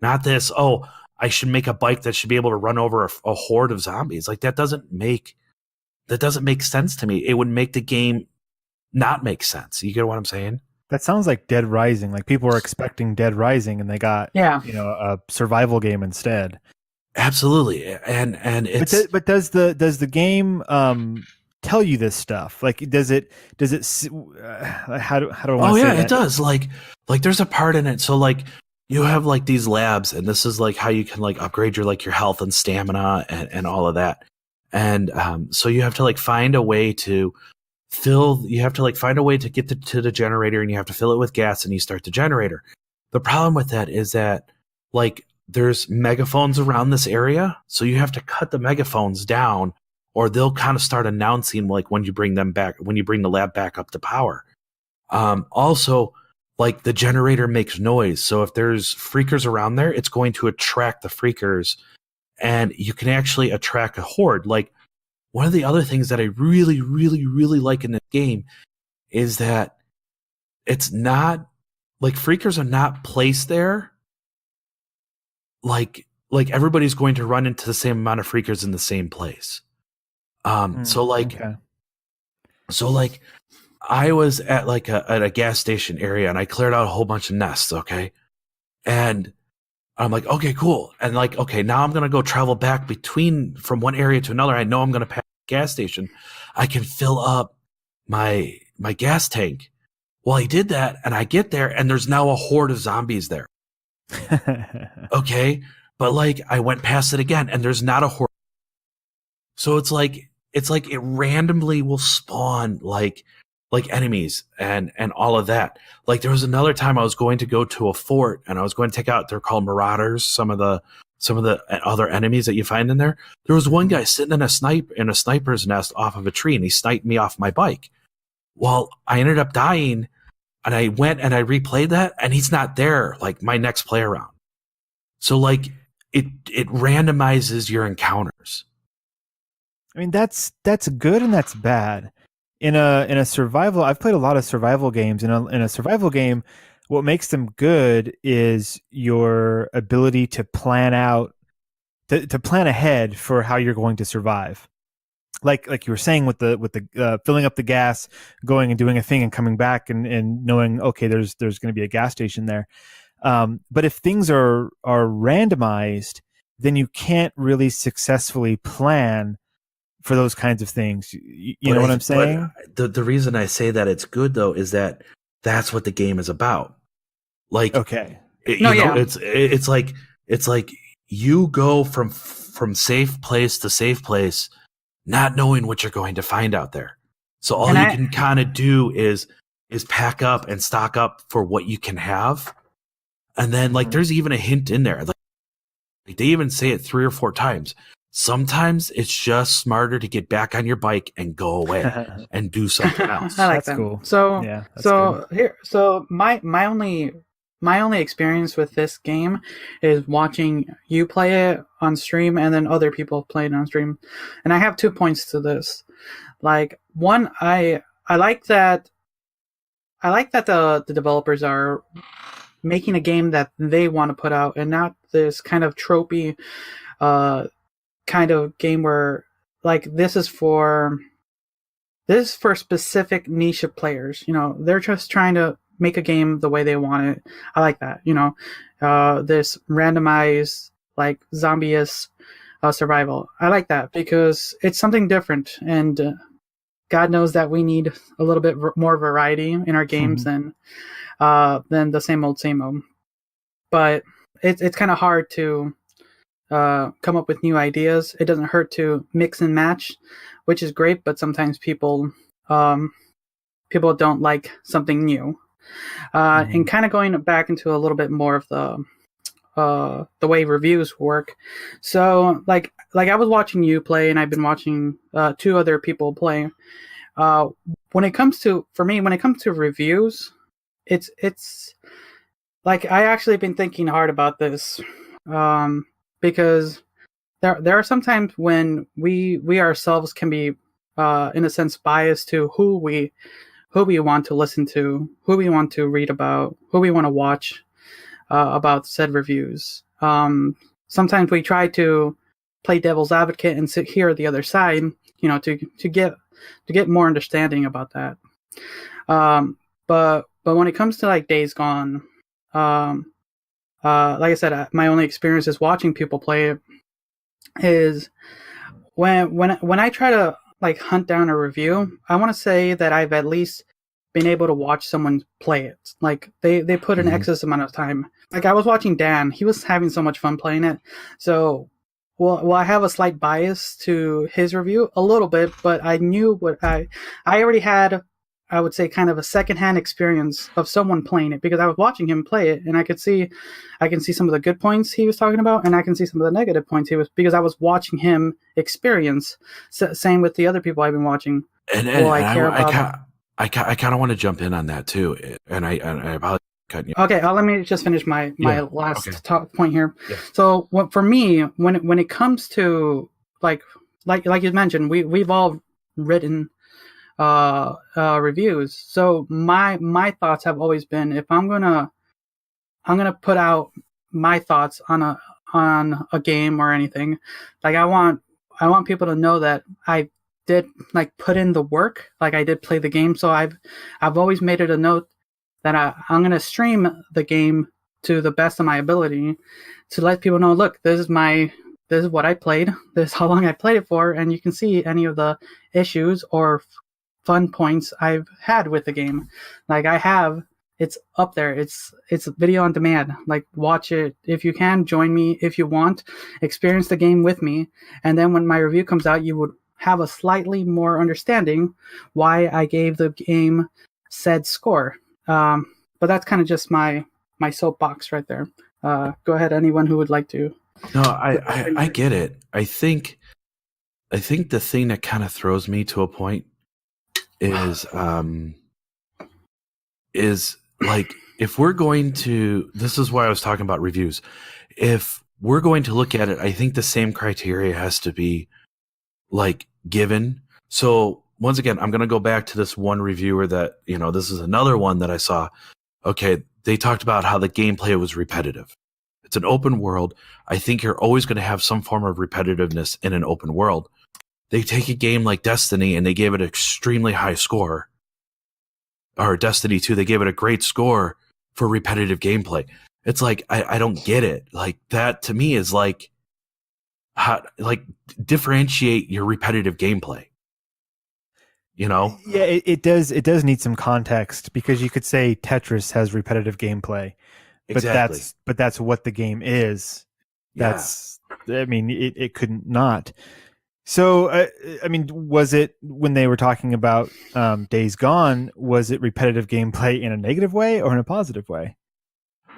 Not this, oh, I should make a bike that should be able to run over a horde of zombies. Like, that doesn't make sense to me. It would make the game not make sense. You get what I'm saying? That sounds like Dead Rising. Like people were expecting Dead Rising and they got a survival game instead. Absolutely. And it's but does the game tell you this stuff? Like does it how do I want to say that? It does. Like there's a part in it. So like you have like these labs, and this is like how you can like upgrade your like your health and stamina and all of that. And so you have to like find a way to get to the generator, and you have to fill it with gas, and you start the generator. The problem with that is that like there's megaphones around this area, so you have to cut the megaphones down, or they'll kind of start announcing like when you bring the lab back up to power. Also, like the generator makes noise, so if there's freakers around there, it's going to attract the freakers, and you can actually attract a horde. Like, one of the other things that I really, really, really like in this game is that it's not like freakers are not placed there like like everybody's going to run into the same amount of freakers in the same place. So like I was at like at a gas station area and I cleared out a whole bunch of nests. Okay. And I'm like, okay, cool. And like, okay, now I'm going to go travel back from one area to another. I know I'm going to pass a gas station. I can fill up my gas tank. Well, I did that and I get there and there's now a horde of zombies there. Okay. But like I went past it again and there's not a horde. So it's like it randomly will spawn like enemies and all of that. Like there was another time I was going to go to a fort and I was going to take out, they're called marauders, some of the other enemies that you find in there. There was one guy sitting in a sniper's nest off of a tree and he sniped me off my bike. Well, I ended up dying and I went and I replayed that and he's not there like my next play around. So like it randomizes your encounters. I mean, that's good and that's bad. In a survival, I've played a lot of survival games. In a survival game, what makes them good is your ability to plan out, to plan ahead for how you're going to survive. Like you were saying with the filling up the gas, going and doing a thing and coming back and knowing, okay, there's going to be a gas station there. But if things are randomized, then you can't really successfully plan for those kinds of things. You know what I'm saying? The reason I say that it's good though is that that's what the game is about. Like, okay, it's like you go from safe place to safe place, not knowing what you're going to find out there. So all you can kind of do is pack up and stock up for what you can have, and then like there's even a hint in there. Like they even say it 3 or 4 times. Sometimes it's just smarter to get back on your bike and go away and do something else. I like that's that. Cool. So yeah, that's so good. here, so my only experience with this game is watching you play it on stream and then other people play it on stream. And I have 2 points to this. Like one, I like that the developers are making a game that they want to put out and not this kind of tropey kind of game where like this is for specific niche of players. You know, they're just trying to make a game the way they want it. I like that. You know, this randomized like zombie-esque survival. I like that because it's something different, and God knows that we need a little bit more variety in our games than the same old. But it's kind of hard to come up with new ideas. It doesn't hurt to mix and match, which is great, but sometimes people don't like something new. And kind of going back into a little bit more of the way reviews work. So like I was watching you play, and I've been watching 2 other people play. When it comes to reviews, it's like I actually been thinking hard about this. Because there are some times when we ourselves can be in a sense biased to who we want to listen to, who we want to read about, who we want to watch about said reviews. Sometimes we try to play devil's advocate and hear the other side, you know, to get more understanding about that. But when it comes to like Days Gone, like I said, my only experience is watching people play it. Is when I try to like hunt down a review, I want to say that I've at least been able to watch someone play it. Like they put an excess amount of time. Like I was watching Dan, he was having so much fun playing it. So well, I have a slight bias to his review a little bit, but I knew what I already had. I would say kind of a secondhand experience of someone playing it because I was watching him play it, and I can see some of the good points he was talking about, and I can see some of the negative points because I was watching him experience. Same with the other people I've been watching. And I kind of want to jump in on that too, and I apologize for cutting you. Okay, let me just finish my last point here. Yeah. So for me, when it comes to like you mentioned, we've all written reviews. So my thoughts have always been, if I'm gonna put out my thoughts on on a game or anything, like I want people to know that I did like put in the work, like I did play the game. So I've always made it a note that I'm going to stream the game to the best of my ability to let people know, look, this is what I played, this is how long I played it for, and you can see any of the issues or fun points I've had with the game. Like it's up there. It's video on demand. Like watch it if you can, join me if you want, experience the game with me, and then when my review comes out, you would have a slightly more understanding why I gave the game said score. But that's kind of just my soapbox right there. Go ahead, anyone who would like to. No, I get it. I think the thing that kind of throws me to a point is like, if we're going to, this is why I was talking about reviews. If we're going to look at it, I think the same criteria has to be like given. So once again, I'm going to go back to this one reviewer that, this is another one that I saw. Okay. They talked about how the gameplay was repetitive. It's an open world. I think you're always going to have some form of repetitiveness in an open world. They take a game like Destiny and they gave it an extremely high score. Or Destiny 2, they gave it a great score for repetitive gameplay. It's like, I don't get it. Like, that to me is like, differentiate your repetitive gameplay. Yeah, it does need some context, because you could say Tetris has repetitive gameplay, Exactly. but that's what the game is. That's, yeah. I mean, it couldn't not. So, I mean, was it, when they were talking about Days Gone, was it repetitive gameplay in a negative way or in a positive way?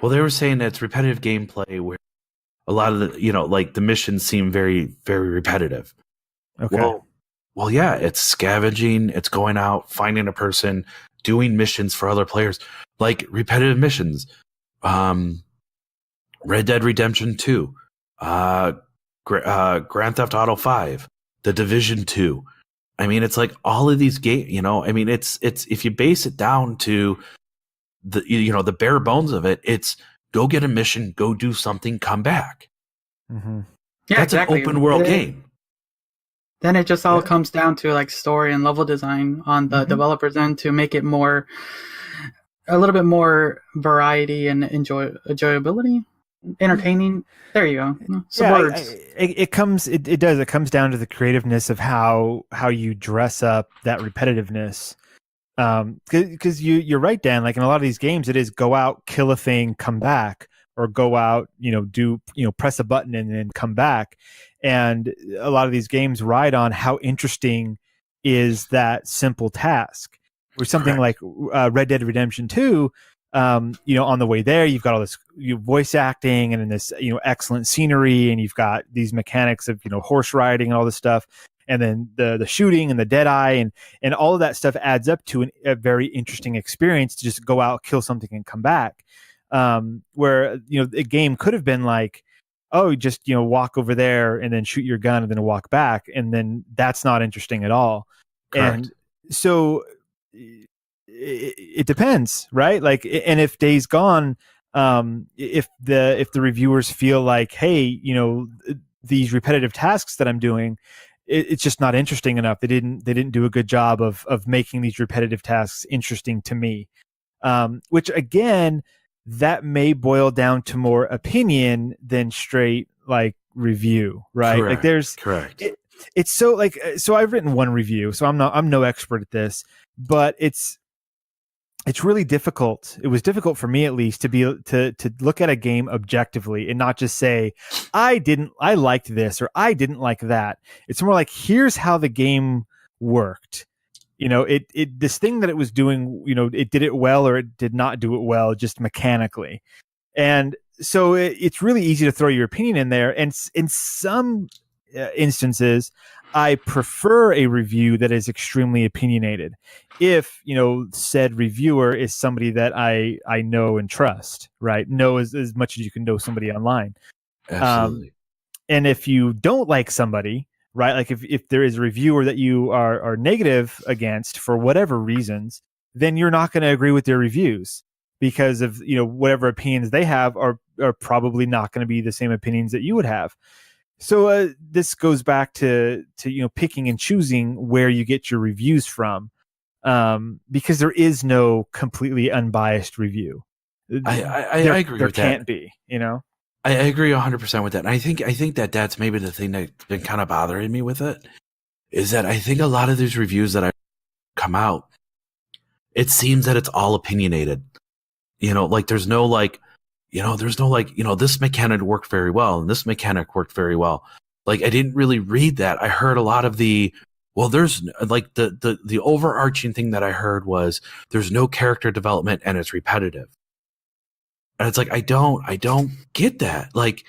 Well, they were saying that it's repetitive gameplay where a lot of the, like the missions seem very, very repetitive. Okay. Well, yeah, it's scavenging, it's going out, finding a person, doing missions for other players, like repetitive missions. Red Dead Redemption 2, Grand Theft Auto 5, The Division 2. I mean, it's like all of these games, I mean, it's if you base it down to the bare bones of it, it's go get a mission, go do something, come back. Mm-hmm. Yeah, that's exactly. an open world game. Then it just all comes down to like story and level design on the developers' end to make it a little bit more variety and enjoyability, entertaining. There you go. Some words. It comes down to the creativeness of how you dress up that repetitiveness. Because you're right, Dan. Like in a lot of these games, it is go out, kill a thing, come back, or go out, do press a button and then come back. And a lot of these games ride on how interesting is that simple task. Or something Correct. like Red Dead Redemption 2. On the way there, you've got all this voice acting and then this excellent scenery, and you've got these mechanics of horse riding and all this stuff. And then the shooting and the dead eye and all of that stuff adds up to a very interesting experience to just go out, kill something, and come back. Where a game could have been like, oh, just walk over there and then shoot your gun and then walk back, and then that's not interesting at all. Correct. And so it depends, right? Like, and if Days Gone, if the reviewers feel like, hey, these repetitive tasks that I'm doing, it's just not interesting enough. They didn't do a good job of making these repetitive tasks interesting to me. Which again, that may boil down to more opinion than straight like review, right? Correct. Like there's correct. It's so like, so I've written one review, so I'm no expert at this, but it's really difficult. It was difficult for me, at least, to look at a game objectively and not just say, I liked this or I didn't like that. It's more like, here's how the game worked. This thing that it was doing, it did it well or it did not do it well, just mechanically. And so it's really easy to throw your opinion in there. And in some instances, I prefer a review that is extremely opinionated. If, said reviewer is somebody that I know and trust, right? Know as much as you can know somebody online. Absolutely. And if you don't like somebody, right? Like if there is a reviewer that you are negative against for whatever reasons, then you're not going to agree with their reviews. because of whatever opinions they have are probably not going to be the same opinions that you would have. So this goes back to picking and choosing where you get your reviews from, because there is no completely unbiased review. I agree there with that. There can't be, I agree 100% with that. And I think that that's maybe the thing that's been kind of bothering me with it, is that I think a lot of these reviews that I come out, it seems that it's all opinionated. Like there's no this mechanic worked very well and this mechanic worked very well. Like I didn't really read that. I heard a lot of there's like the overarching thing that I heard was there's no character development and it's repetitive. And it's like, I don't get that. Like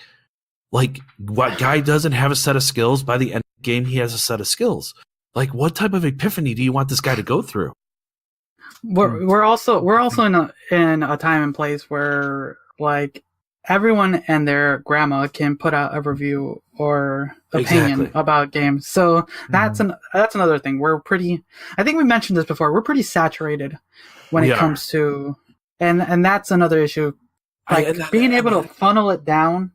what guy doesn't have a set of skills? By the end of the game, he has a set of skills. Like what type of epiphany do you want this guy to go through? We're also in a time and place where like everyone and their grandma can put out a review or opinion about games. So that's another thing. I think we mentioned this before. We're pretty saturated when it comes to, and that's another issue. Like being able to funnel it down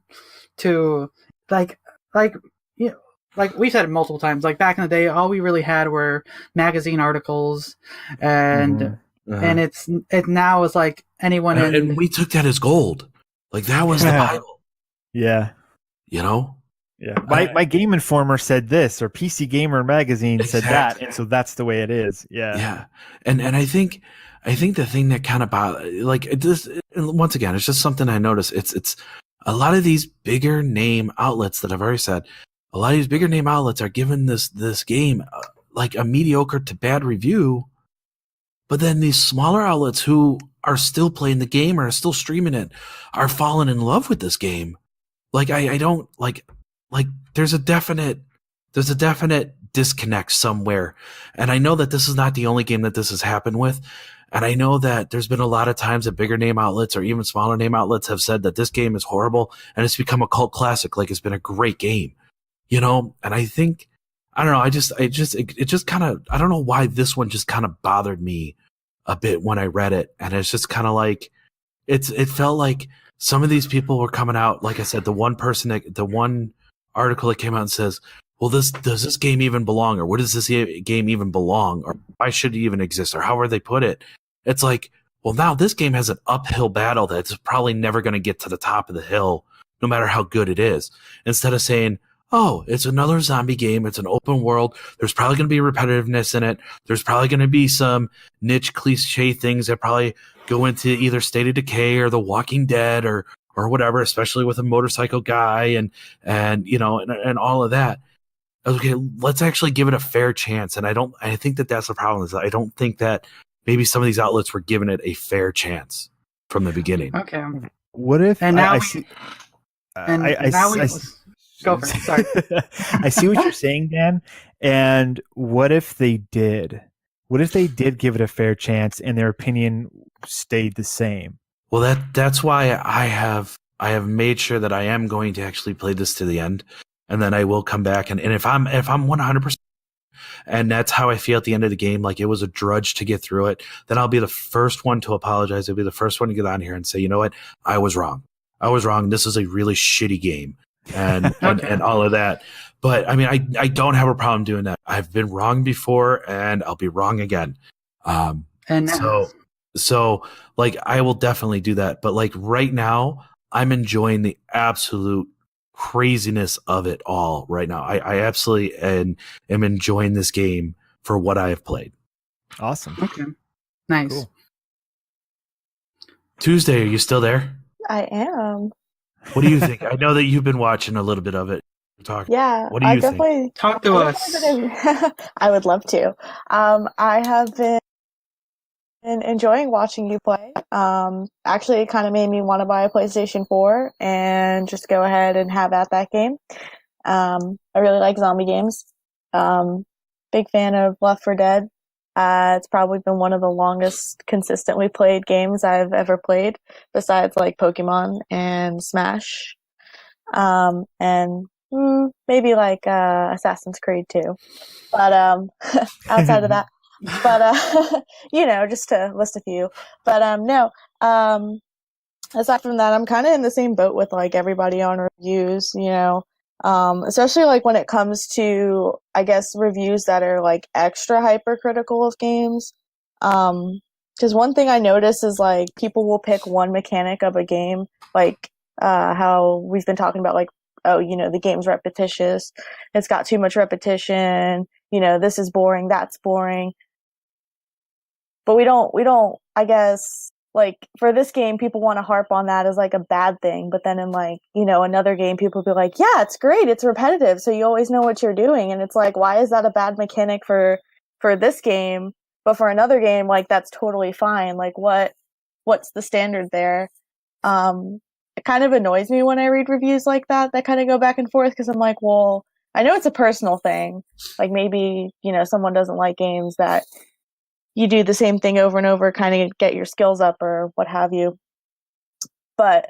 to like we've said it multiple times. Like back in the day, all we really had were magazine articles, and it's now is like anyone and we took that as gold. Like that was the Bible. Yeah. Yeah. My Game Informer said this, or PC Gamer magazine said that, and so that's the way it is. Yeah. Yeah. And I think the thing that kind of like this, once again, it's just something I noticed. It's a lot of these bigger name outlets that I've already said. A lot of these bigger name outlets are giving this game like a mediocre to bad review, but then these smaller outlets who are still playing the game or are still streaming it are falling in love with this game. Like I don't like there's a definite disconnect somewhere, and I know that this is not the only game that this has happened with. And I know that there's been a lot of times that bigger name outlets or even smaller name outlets have said that this game is horrible and it's become a cult classic. Like it's been a great game. And I think, I don't know, it just kind of, I don't know why this one just kind of bothered me a bit when I read it. And it's just kind of like, it felt like some of these people were coming out, like I said, the one article that came out and says, well, does this game even belong? Or what does this game even belong? Or why should it even exist? Or however they put it. It's like, well, now this game has an uphill battle that's probably never going to get to the top of the hill, no matter how good it is. Instead of saying, oh, it's another zombie game. It's an open world. There's probably going to be repetitiveness in it. There's probably going to be some niche cliche things that probably go into either State of Decay or The Walking Dead or whatever, especially with a motorcycle guy and all of that. Okay, let's actually give it a fair chance. And I think that that's the problem, is that I don't think that maybe some of these outlets were giving it a fair chance from the beginning. Okay. What if and now I we, see? and now we go for it. Sorry. I see what you're saying, Dan. And what if they did? What if they did give it a fair chance and their opinion stayed the same? Well, that's why I have made sure that I am going to actually play this to the end, and then I will come back and if I'm 100%. And that's how I feel at the end of the game. Like it was a drudge to get through it. Then I'll be the first one to apologize. I'll be the first one to get on here and say, you know what? I was wrong. This is a really shitty game and, and all of that. But I mean, I don't have a problem doing that. I've been wrong before and I'll be wrong again. So like, I will definitely do that. But like right now I'm enjoying the absolute craziness of it all right now. I absolutely am enjoying this game for what I have played. Awesome. Okay. Nice. Cool. Tuesday, are you still there? I am. What do you think? I know that you've been watching a little bit of it. Yeah. What do you think? Talk to us. I would love to. I have been enjoying watching you play. Actually, it kind of made me want to buy a PlayStation 4 and just go ahead and have at that game. I really like zombie games. Big fan of Left 4 Dead. It's probably been one of the longest consistently played games I've ever played, besides like Pokemon and Smash. And maybe like Assassin's Creed too. But outside of that, but just to list a few. But no, Aside from that, I'm kind of in the same boat with like everybody on reviews, especially like when it comes to, I guess, reviews that are like extra hypercritical of games. Because one thing I notice is like people will pick one mechanic of a game, like how we've been talking about, like, oh, the game's repetitious, it's got too much repetition, this is boring, that's boring. But we don't, I guess, like, for this game, people want to harp on that as like a bad thing. But then in like, another game, people be like, yeah, it's great, it's repetitive, so you always know what you're doing. And it's like, why is that a bad mechanic for this game? But for another game, like, that's totally fine. Like, what's the standard there? It kind of annoys me when I read reviews like that kind of go back and forth, because I'm like, well, I know it's a personal thing. Like, maybe, someone doesn't like games that you do the same thing over and over, kind of get your skills up or what have you. But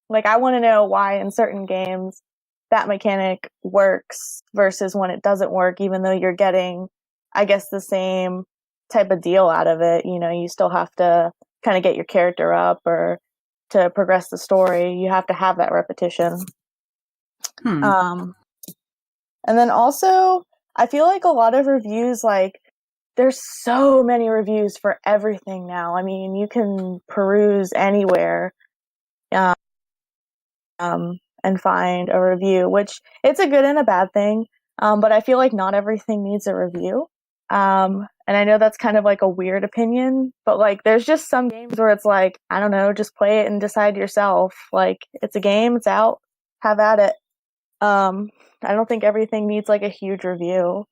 like, I want to know why in certain games that mechanic works versus when it doesn't work, even though you're getting, I guess, the same type of deal out of it. You still have to kind of get your character up, or to progress the story, you have to have that repetition. And then also, I feel like a lot of reviews, like, there's so many reviews for everything now. I mean, you can peruse anywhere and find a review, which it's a good and a bad thing. But I feel like not everything needs a review. And I know that's kind of like a weird opinion, but like, there's just some games where it's like, I don't know, just play it and decide yourself. Like, it's a game, it's out, have at it. I don't think everything needs like a huge review.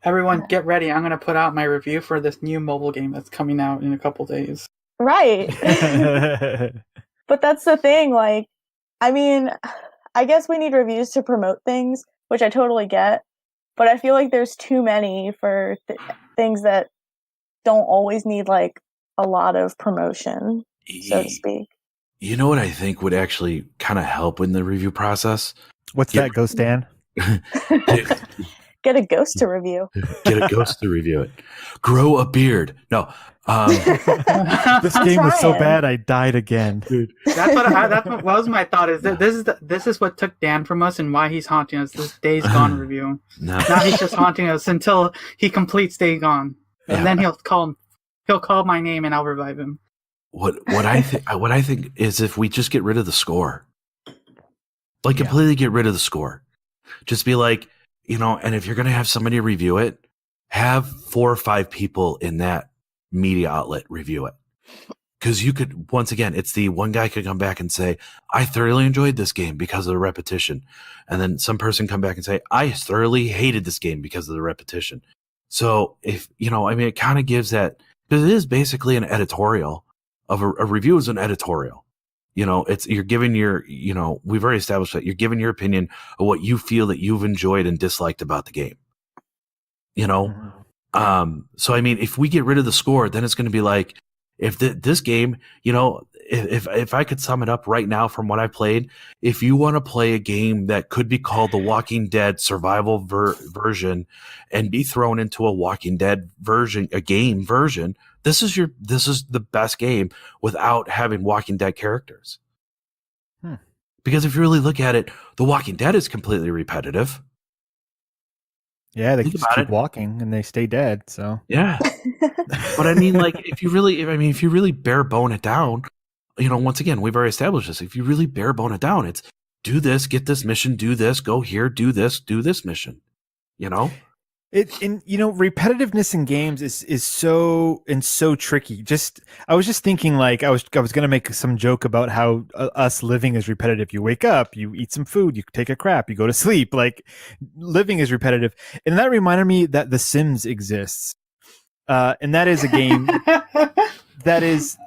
Everyone, get ready. I'm going to put out my review for this new mobile game that's coming out in a couple days. Right. But that's the thing. Like, I mean, I guess we need reviews to promote things, which I totally get. But I feel like there's too many for things that don't always need like a lot of promotion, so to speak. You know what I think would actually kind of help in the review process? What's that, Ghost Dan? Get a ghost to review. Get a ghost to review it. Grow a beard. No. This game was so bad I died again. Dude. That's what was my thought. Is that this is what took Dan from us and why he's haunting us. This Days Gone review. No. Now he's just haunting us until he completes Days Gone, and then he'll call my name and I'll revive him. What I think is, if we just get rid of the score, like completely get rid of the score, just be like, and if you're going to have somebody review it, have 4 or 5 people in that media outlet review it. Because you could, once again, it's the one guy could come back and say, I thoroughly enjoyed this game because of the repetition. And then some person come back and say, I thoroughly hated this game because of the repetition. So if, it kind of gives that, because it is basically an editorial of a review is an editorial. You're giving your, we've already established that you're giving your opinion of what you feel that you've enjoyed and disliked about the game. So I mean, if we get rid of the score, then it's going to be like, if this game, if I could sum it up right now from what I played, if you want to play a game that could be called the Walking Dead survival version and be thrown into a Walking Dead version, a game version, this is the best game without having Walking Dead characters. Because if you really look at it, The Walking Dead is completely repetitive. Yeah, they just keep walking and they stay dead. So yeah, but I mean, like, if you really bare bone it down, once again, we've already established this. If you really bare bone it down, it's do this, get this mission, do this, go here, do this mission. Repetitiveness in games is so tricky. I was just thinking, like, I was going to make some joke about how us living is repetitive. You wake up, you eat some food, you take a crap, you go to sleep. Like, living is repetitive, and that reminded me that The Sims exists, and that is a game that is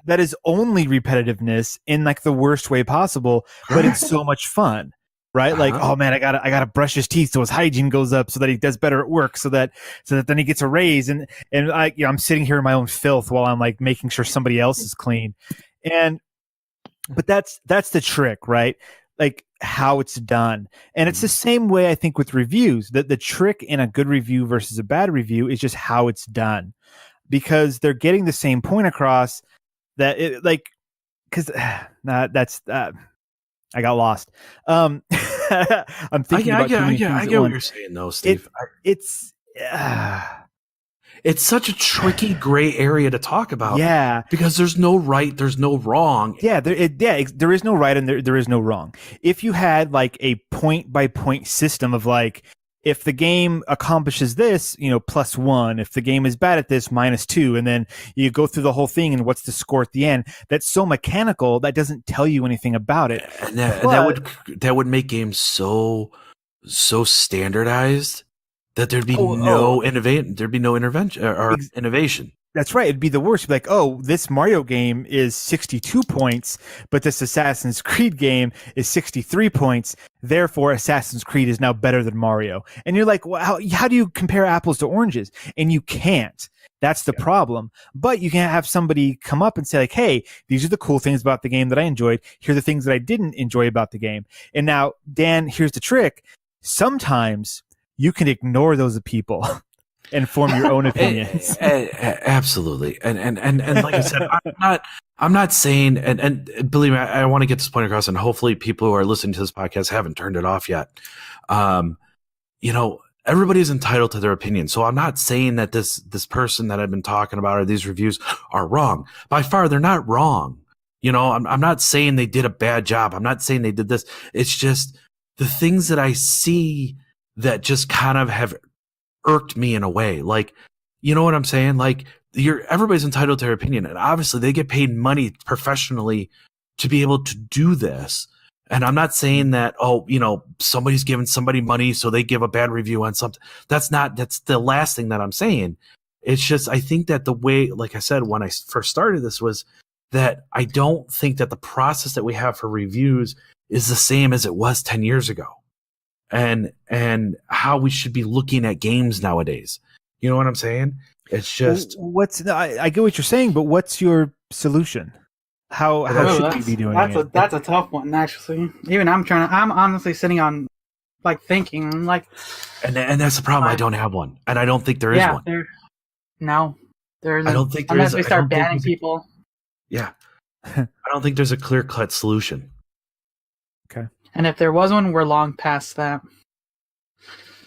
only repetitiveness in like the worst way possible, but it's so much fun. Right? Like, oh man, I gotta brush his teeth so his hygiene goes up, so that he does better at work, so that then he gets a raise, and I'm sitting here in my own filth while I'm like making sure somebody else is clean. But that's the trick, right? Like, how it's done. And it's the same way, I think, with reviews. That the trick in a good review versus a bad review is just how it's done. Because they're getting the same point across, that it like because that's I got lost. I'm thinking about too many things I at get what once. you're saying though, Steve. It's It's such a tricky gray area to talk about. yeah, because there's no right, there's no wrong. yeah, there is no right and there is no wrong. If you had like a point by point system of like, if the game accomplishes this, +1. If the game is bad at this, -2, and then you go through the whole thing and what's the score at the end? That's so mechanical that doesn't tell you anything about it. And that would make games so standardized that there'd be no intervention or innovation. That's right. It'd be the worst. It'd be like, oh, this Mario game is 62 points, but this Assassin's Creed game is 63 points. Therefore, Assassin's Creed is now better than Mario. And you're like, well, how do you compare apples to oranges? And you can't. That's the problem. But you can have somebody come up and say like, hey, these are the cool things about the game that I enjoyed. Here are the things that I didn't enjoy about the game. And now, Dan, here's the trick. Sometimes you can ignore those people and form your own opinions. Absolutely. And like I said, I'm not saying, and believe me, I want to get this point across, and hopefully people who are listening to this podcast haven't turned it off yet. Everybody's entitled to their opinion. So I'm not saying that this person that I've been talking about or these reviews are wrong. By far, they're not wrong. I'm not saying they did a bad job. I'm not saying they did this. It's just the things that I see that just kind of have irked me in a way. Like, you know what I'm saying? Like, everybody's entitled to their opinion, and obviously they get paid money professionally to be able to do this. And I'm not saying that, somebody's giving somebody money so they give a bad review on something. That's the last thing that I'm saying. It's just, I think that the way, like I said, when I first started this, was that I don't think that the process that we have for reviews is the same as it was 10 years ago. And how we should be looking at games nowadays. You know what I'm saying? It's just I get what you're saying, but what's your solution? How should we be doing it? That's a tough one, actually. Even I'm honestly sitting on, like, thinking, like, and that's the problem. I don't have one, and I don't think there is one. There isn't. I don't think there unless is. we start banning people. Yeah, I don't think there's a clear-cut solution. Okay. And if there was one, we're long past that.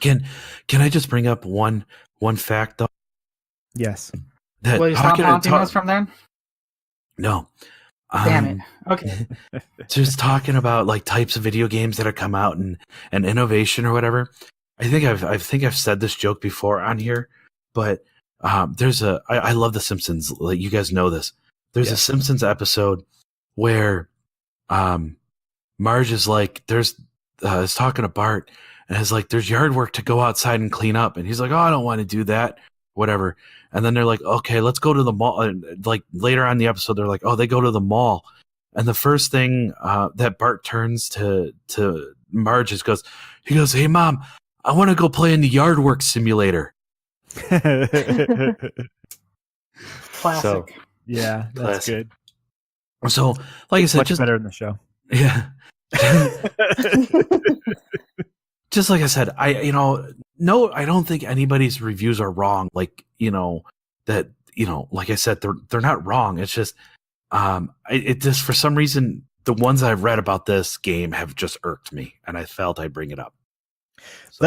Can I just bring up one fact though? Yes. Will you stop haunting us from then? No. Damn it. Okay. Just talking about like types of video games that have come out and innovation or whatever. I think I've said this joke before on here, but I love The Simpsons. Like, you guys know this. There's a Simpsons episode where Marge is like, is talking to Bart, and is like, there's yard work to go outside and clean up. And he's like, oh, I don't want to do that, whatever. And then they're like, okay, let's go to the mall. And like later on in the episode, they're like, oh, they go to the mall. And the first thing that Bart turns to Marge he goes, hey, Mom, I want to go play in the yard work simulator. Classic. So, yeah, that's classic. good. So, like I said, much better in the show. Yeah. Just like I said, I don't think anybody's reviews are wrong. Like, like I said, they're not wrong. It's just, it just, for some reason, the ones I've read about this game have just irked me, and I felt I'd bring it up. So.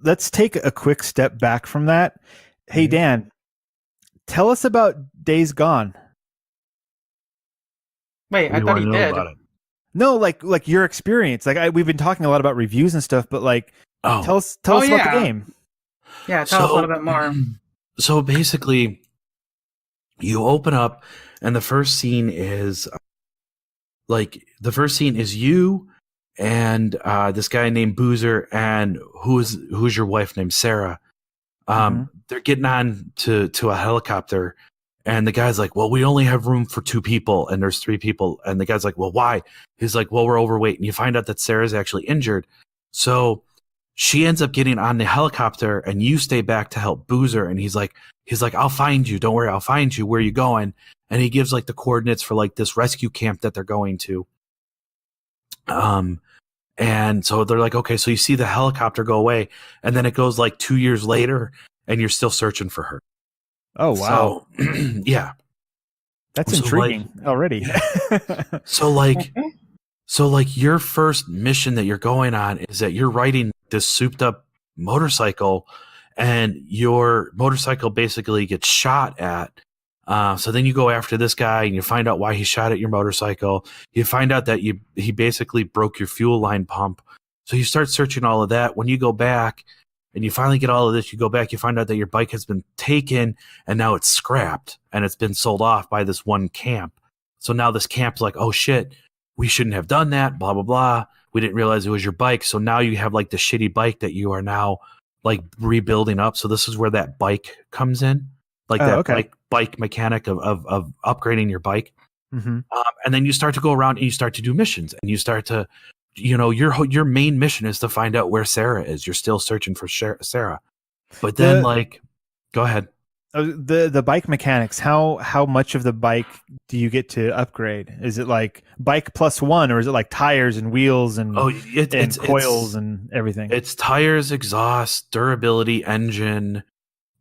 Let's take a quick step back from that. Hey, Dan, tell us about Days Gone. Wait, I thought he did. No, like your experience. Like we've been talking a lot about reviews and stuff, but like, tell us about the game. Yeah, tell us a little bit more. So basically, you open up, and the first scene is you and this guy named Boozer, and who's your wife named Sarah. They're getting on to a helicopter. And the guy's like, well, we only have room for 2 people, and there's 3 people. And the guy's like, well, why? He's like, well, we're overweight. And you find out that Sarah's actually injured. So she ends up getting on the helicopter, and you stay back to help Boozer. And he's like, I'll find you. Don't worry. I'll find you. Where are you going? And he gives like the coordinates for like this rescue camp that they're going to. And so they're like, okay, so you see the helicopter go away, and then it goes like 2 years later, and you're still searching for her. Oh, wow. So, yeah. That's So, intriguing already. So like your first mission that you're going on is that you're riding this souped up motorcycle, and your motorcycle basically gets shot at. So then you go after this guy and you find out why he shot at your motorcycle. You find out that he basically broke your fuel line pump. So you start searching all of that. When you go back and you finally get all of this, you go back, you find out that your bike has been taken and now it's scrapped and it's been sold off by this one camp. So now this camp's like, oh shit, we shouldn't have done that, blah, blah, blah. We didn't realize it was your bike. So now you have like the shitty bike that you are now like rebuilding up. So this is where that bike comes in, like bike mechanic of upgrading your bike. Mm-hmm. And then you start to go around and you start to do missions, and you start to, your main mission is to find out where Sarah is. You're still searching for Sarah. But then go ahead. The bike mechanics, how much of the bike do you get to upgrade? Is it like bike plus one, or is it like tires and wheels and coils and everything? It's tires, exhaust, durability, engine,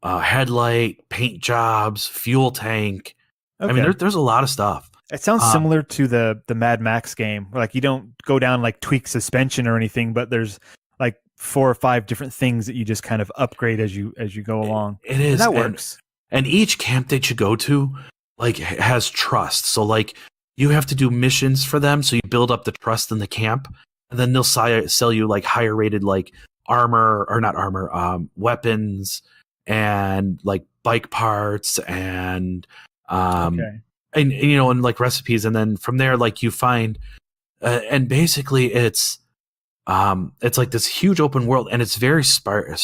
headlight, paint jobs, fuel tank. Okay. I mean, there's a lot of stuff. It sounds similar to the Mad Max game, where like you don't go down like tweak suspension or anything, but there's like 4 or 5 different things that you just kind of upgrade as you go along. It is. And that works. And each camp that you go to like has trust. So like you have to do missions for them, so you build up the trust in the camp, and then they'll sell you like higher rated like weapons and like bike parts and and like recipes. And then from there, like you find and basically it's like this huge open world, and it's very sparse.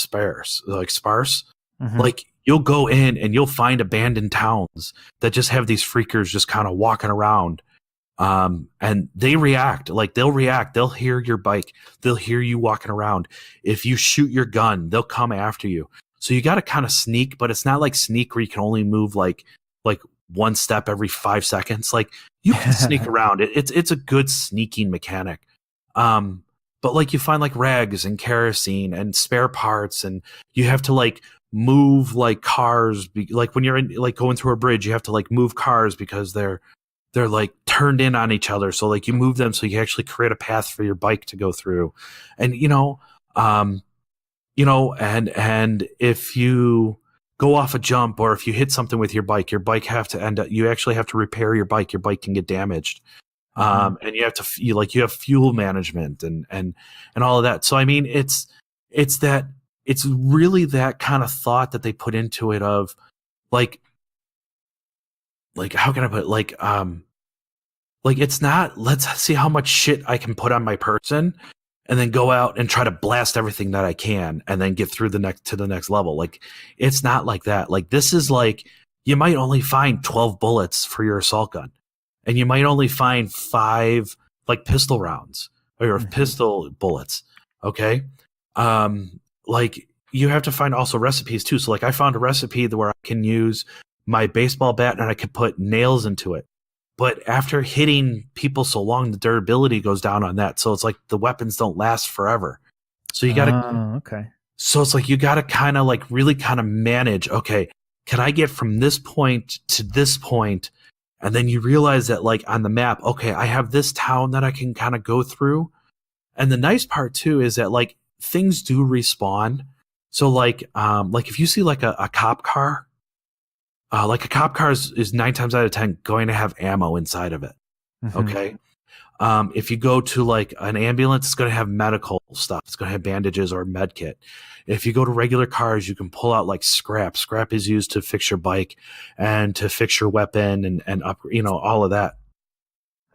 Mm-hmm. Like you'll go in and you'll find abandoned towns that just have these freakers just kind of walking around. And they react, they'll hear your bike. They'll hear you walking around. If you shoot your gun, they'll come after you. So you got to kind of sneak, but it's not like sneak where you can only move like one step every 5 seconds. Like you can sneak around. It's a good sneaking mechanic. But like you find like rags and kerosene and spare parts, and you have to like move like cars. Like when you're like going through a bridge, you have to like move cars because they're like turned in on each other. So like you move them so you actually create a path for your bike to go through. And and if you go off a jump, or if you hit something with your bike you actually have to repair your bike. Your bike can get damaged. And you have to you have fuel management and all of that. So I mean, it's really that kind of thought that they put into it of like how can I put it? Like it's not, let's see how much shit I can put on my person and then go out and try to blast everything that I can and then get through to the next level. Like it's not like that. Like this is like you might only find 12 bullets for your assault gun, and you might only find 5 like pistol rounds or pistol bullets. Okay. Like you have to find also recipes too. So like I found a recipe where I can use my baseball bat and I could put nails into it. But after hitting people so long, the durability goes down on that. So it's like the weapons don't last forever. So you got to, So it's like you got to kind of like really kind of manage, okay, can I get from this point to this point? And then you realize that like on the map, okay, I have this town that I can kind of go through. And the nice part too is that like things do respawn. So like if you see like a cop car, like a cop car is 9 times out of 10 going to have ammo inside of it. Mm-hmm. Okay. If you go to like an ambulance, it's going to have medical stuff. It's going to have bandages or med kit. If you go to regular cars, you can pull out like scrap. Scrap is used to fix your bike and to fix your weapon and up, all of that.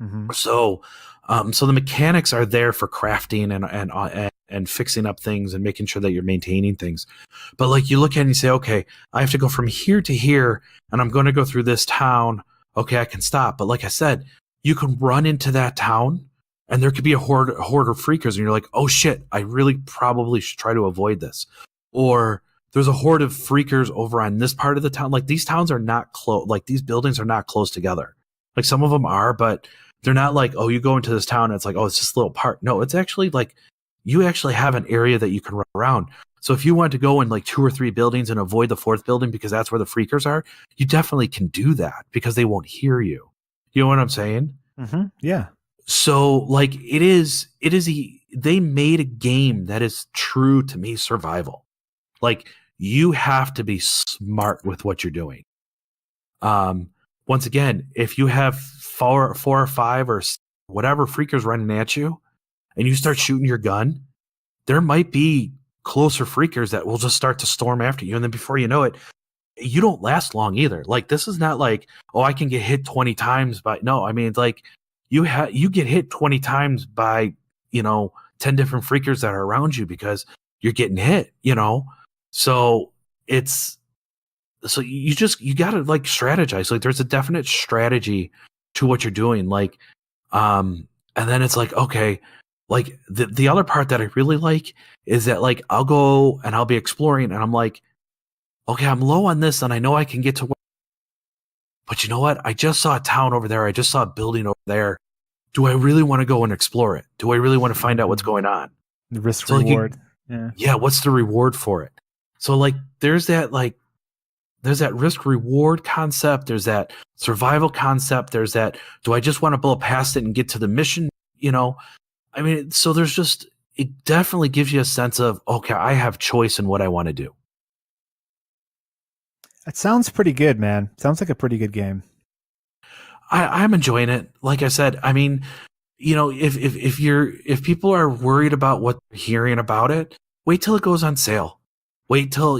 Mm-hmm. So the mechanics are there for crafting and fixing up things and making sure that you're maintaining things. But like you look at it and you say, okay, I have to go from here to here and I'm going to go through this town. Okay, I can stop. But like I said, you can run into that town and there could be a horde of freakers and you're like, oh shit, I really probably should try to avoid this. Or there's a horde of freakers over on this part of the town. Like these towns are not close. Like these buildings are not close together. Like some of them are, but they're not like, oh, you go into this town and it's like, oh, it's just a little part. No, it's actually like you actually have an area that you can run around. So if you want to go in like 2 or 3 buildings and avoid the 4th building because that's where the freakers are, you definitely can do that because they won't hear you. You know what I'm saying? Mm-hmm. Yeah. So like they made a game that is true to me survival. Like you have to be smart with what you're doing. Once again, if you have 4 or 5 or whatever freakers running at you and you start shooting your gun, there might be closer freakers that will just start to storm after you. And then before you know it, you don't last long either. Like this is not like, oh, I can get hit 20 times by, no, I mean, it's like you get hit 20 times by, 10 different freakers that are around you because you're getting hit, So you got to like strategize. Like there's a definite strategy to what you're doing. Like, and then it's like, okay, like the other part that I really like is that like I'll go and I'll be exploring and I'm like, okay, I'm low on this and I know I can get to where, but you know what? I just saw a town over there. I just saw a building over there. Do I really want to go and explore it? Do I really want to find out what's going on? The risk reward. Yeah. What's the reward for it? So like, there's that risk reward concept. There's that survival concept. There's that, do I just want to blow past it and get to the mission? I mean, so it definitely gives you a sense of, okay, I have choice in what I want to do. It sounds pretty good, man. Sounds like a pretty good game. I'm enjoying it. Like I said, I mean, if people are worried about what they're hearing about it, wait till it goes on sale. Wait till,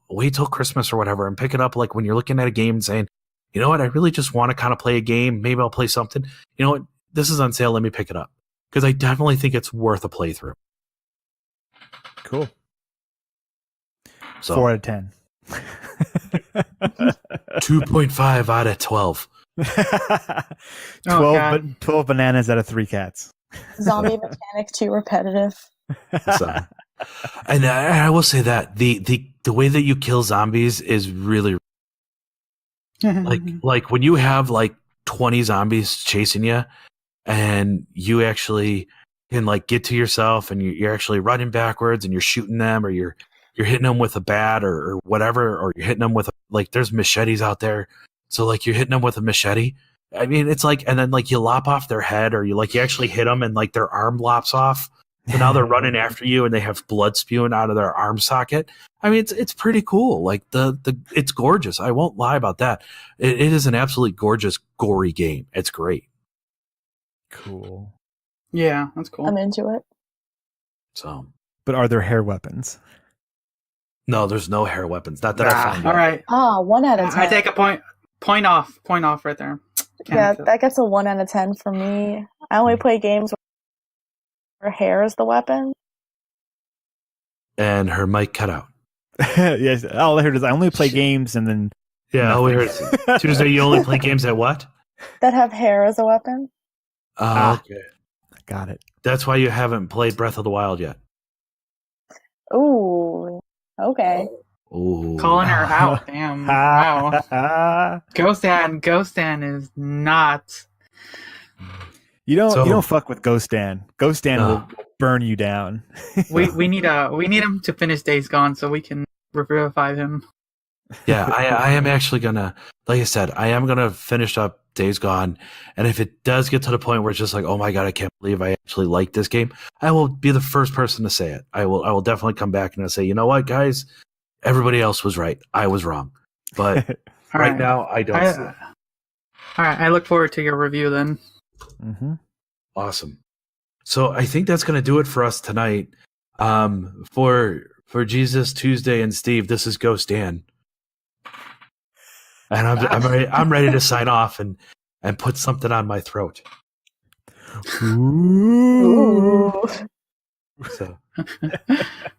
wait till Christmas or whatever and pick it up like when you're looking at a game and saying, you know what, I really just want to kind of play a game. Maybe I'll play something. You know what, this is on sale. Let me pick it up. Because I definitely think it's worth a playthrough. Cool. So 4 out of 10. 2.5 out of 12. 12 bananas out of 3 cats. Zombie mechanic too repetitive. So, and I will say that the way that you kill zombies is really like when you have like 20 zombies chasing you and you actually can like get to yourself and you're actually running backwards and you're shooting them or you're hitting them with a bat or whatever, or you're hitting them with like there's machetes out there. So like you're hitting them with a machete. I mean, it's like, and then like you lop off their head or you actually hit them and like their arm lops off. So now they're running after you and they have blood spewing out of their arm socket. I mean, it's pretty cool. Like it's gorgeous. I won't lie about that. It is an absolutely gorgeous, gory game. It's great. Cool. Yeah, that's cool. I'm into it. So, but are there hair weapons? No, there's no hair weapons. Not that I found. All right. 1 out of 10. I take a point off right there. That gets a 1 out of 10 for me. I only play games where hair is the weapon. And her mic cut out. Yes. All I heard is I only play games and then. Yeah, all we heard is Tuesday, you only play games at what? That have hair as a weapon. Okay. Got it. That's why you haven't played Breath of the Wild yet. Ooh. Okay. Ooh. Calling her out. Damn. Wow. Ghost Dan is not. You don't fuck with Ghost Dan. Ghost Dan will burn you down. we need him to finish Days Gone so we can revive him. Yeah, I am actually gonna, like I said, I am gonna finish up Days Gone, and if it does get to the point where it's just like, oh my god, I can't believe I actually like this game, I will be the first person to say it. I will definitely come back and I'll say, you know what, guys, everybody else was right, I was wrong, but right now I don't. All right, I look forward to your review then. Mm-hmm. Awesome. So I think that's gonna do it for us tonight. For Jesus Tuesday and Steve, this is Ghost Dan. And I'm ready to sign off and put something on my throat. Ooh. So,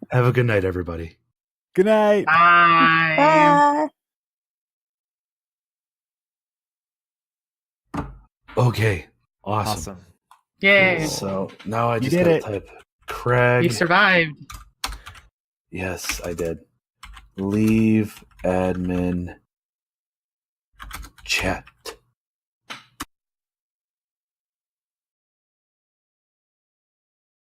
have a good night, everybody. Good night. Bye. Bye. Okay. Awesome. Yay. So now I just did gotta it. type Craig. You survived. Yes, I did. Leave admin chat.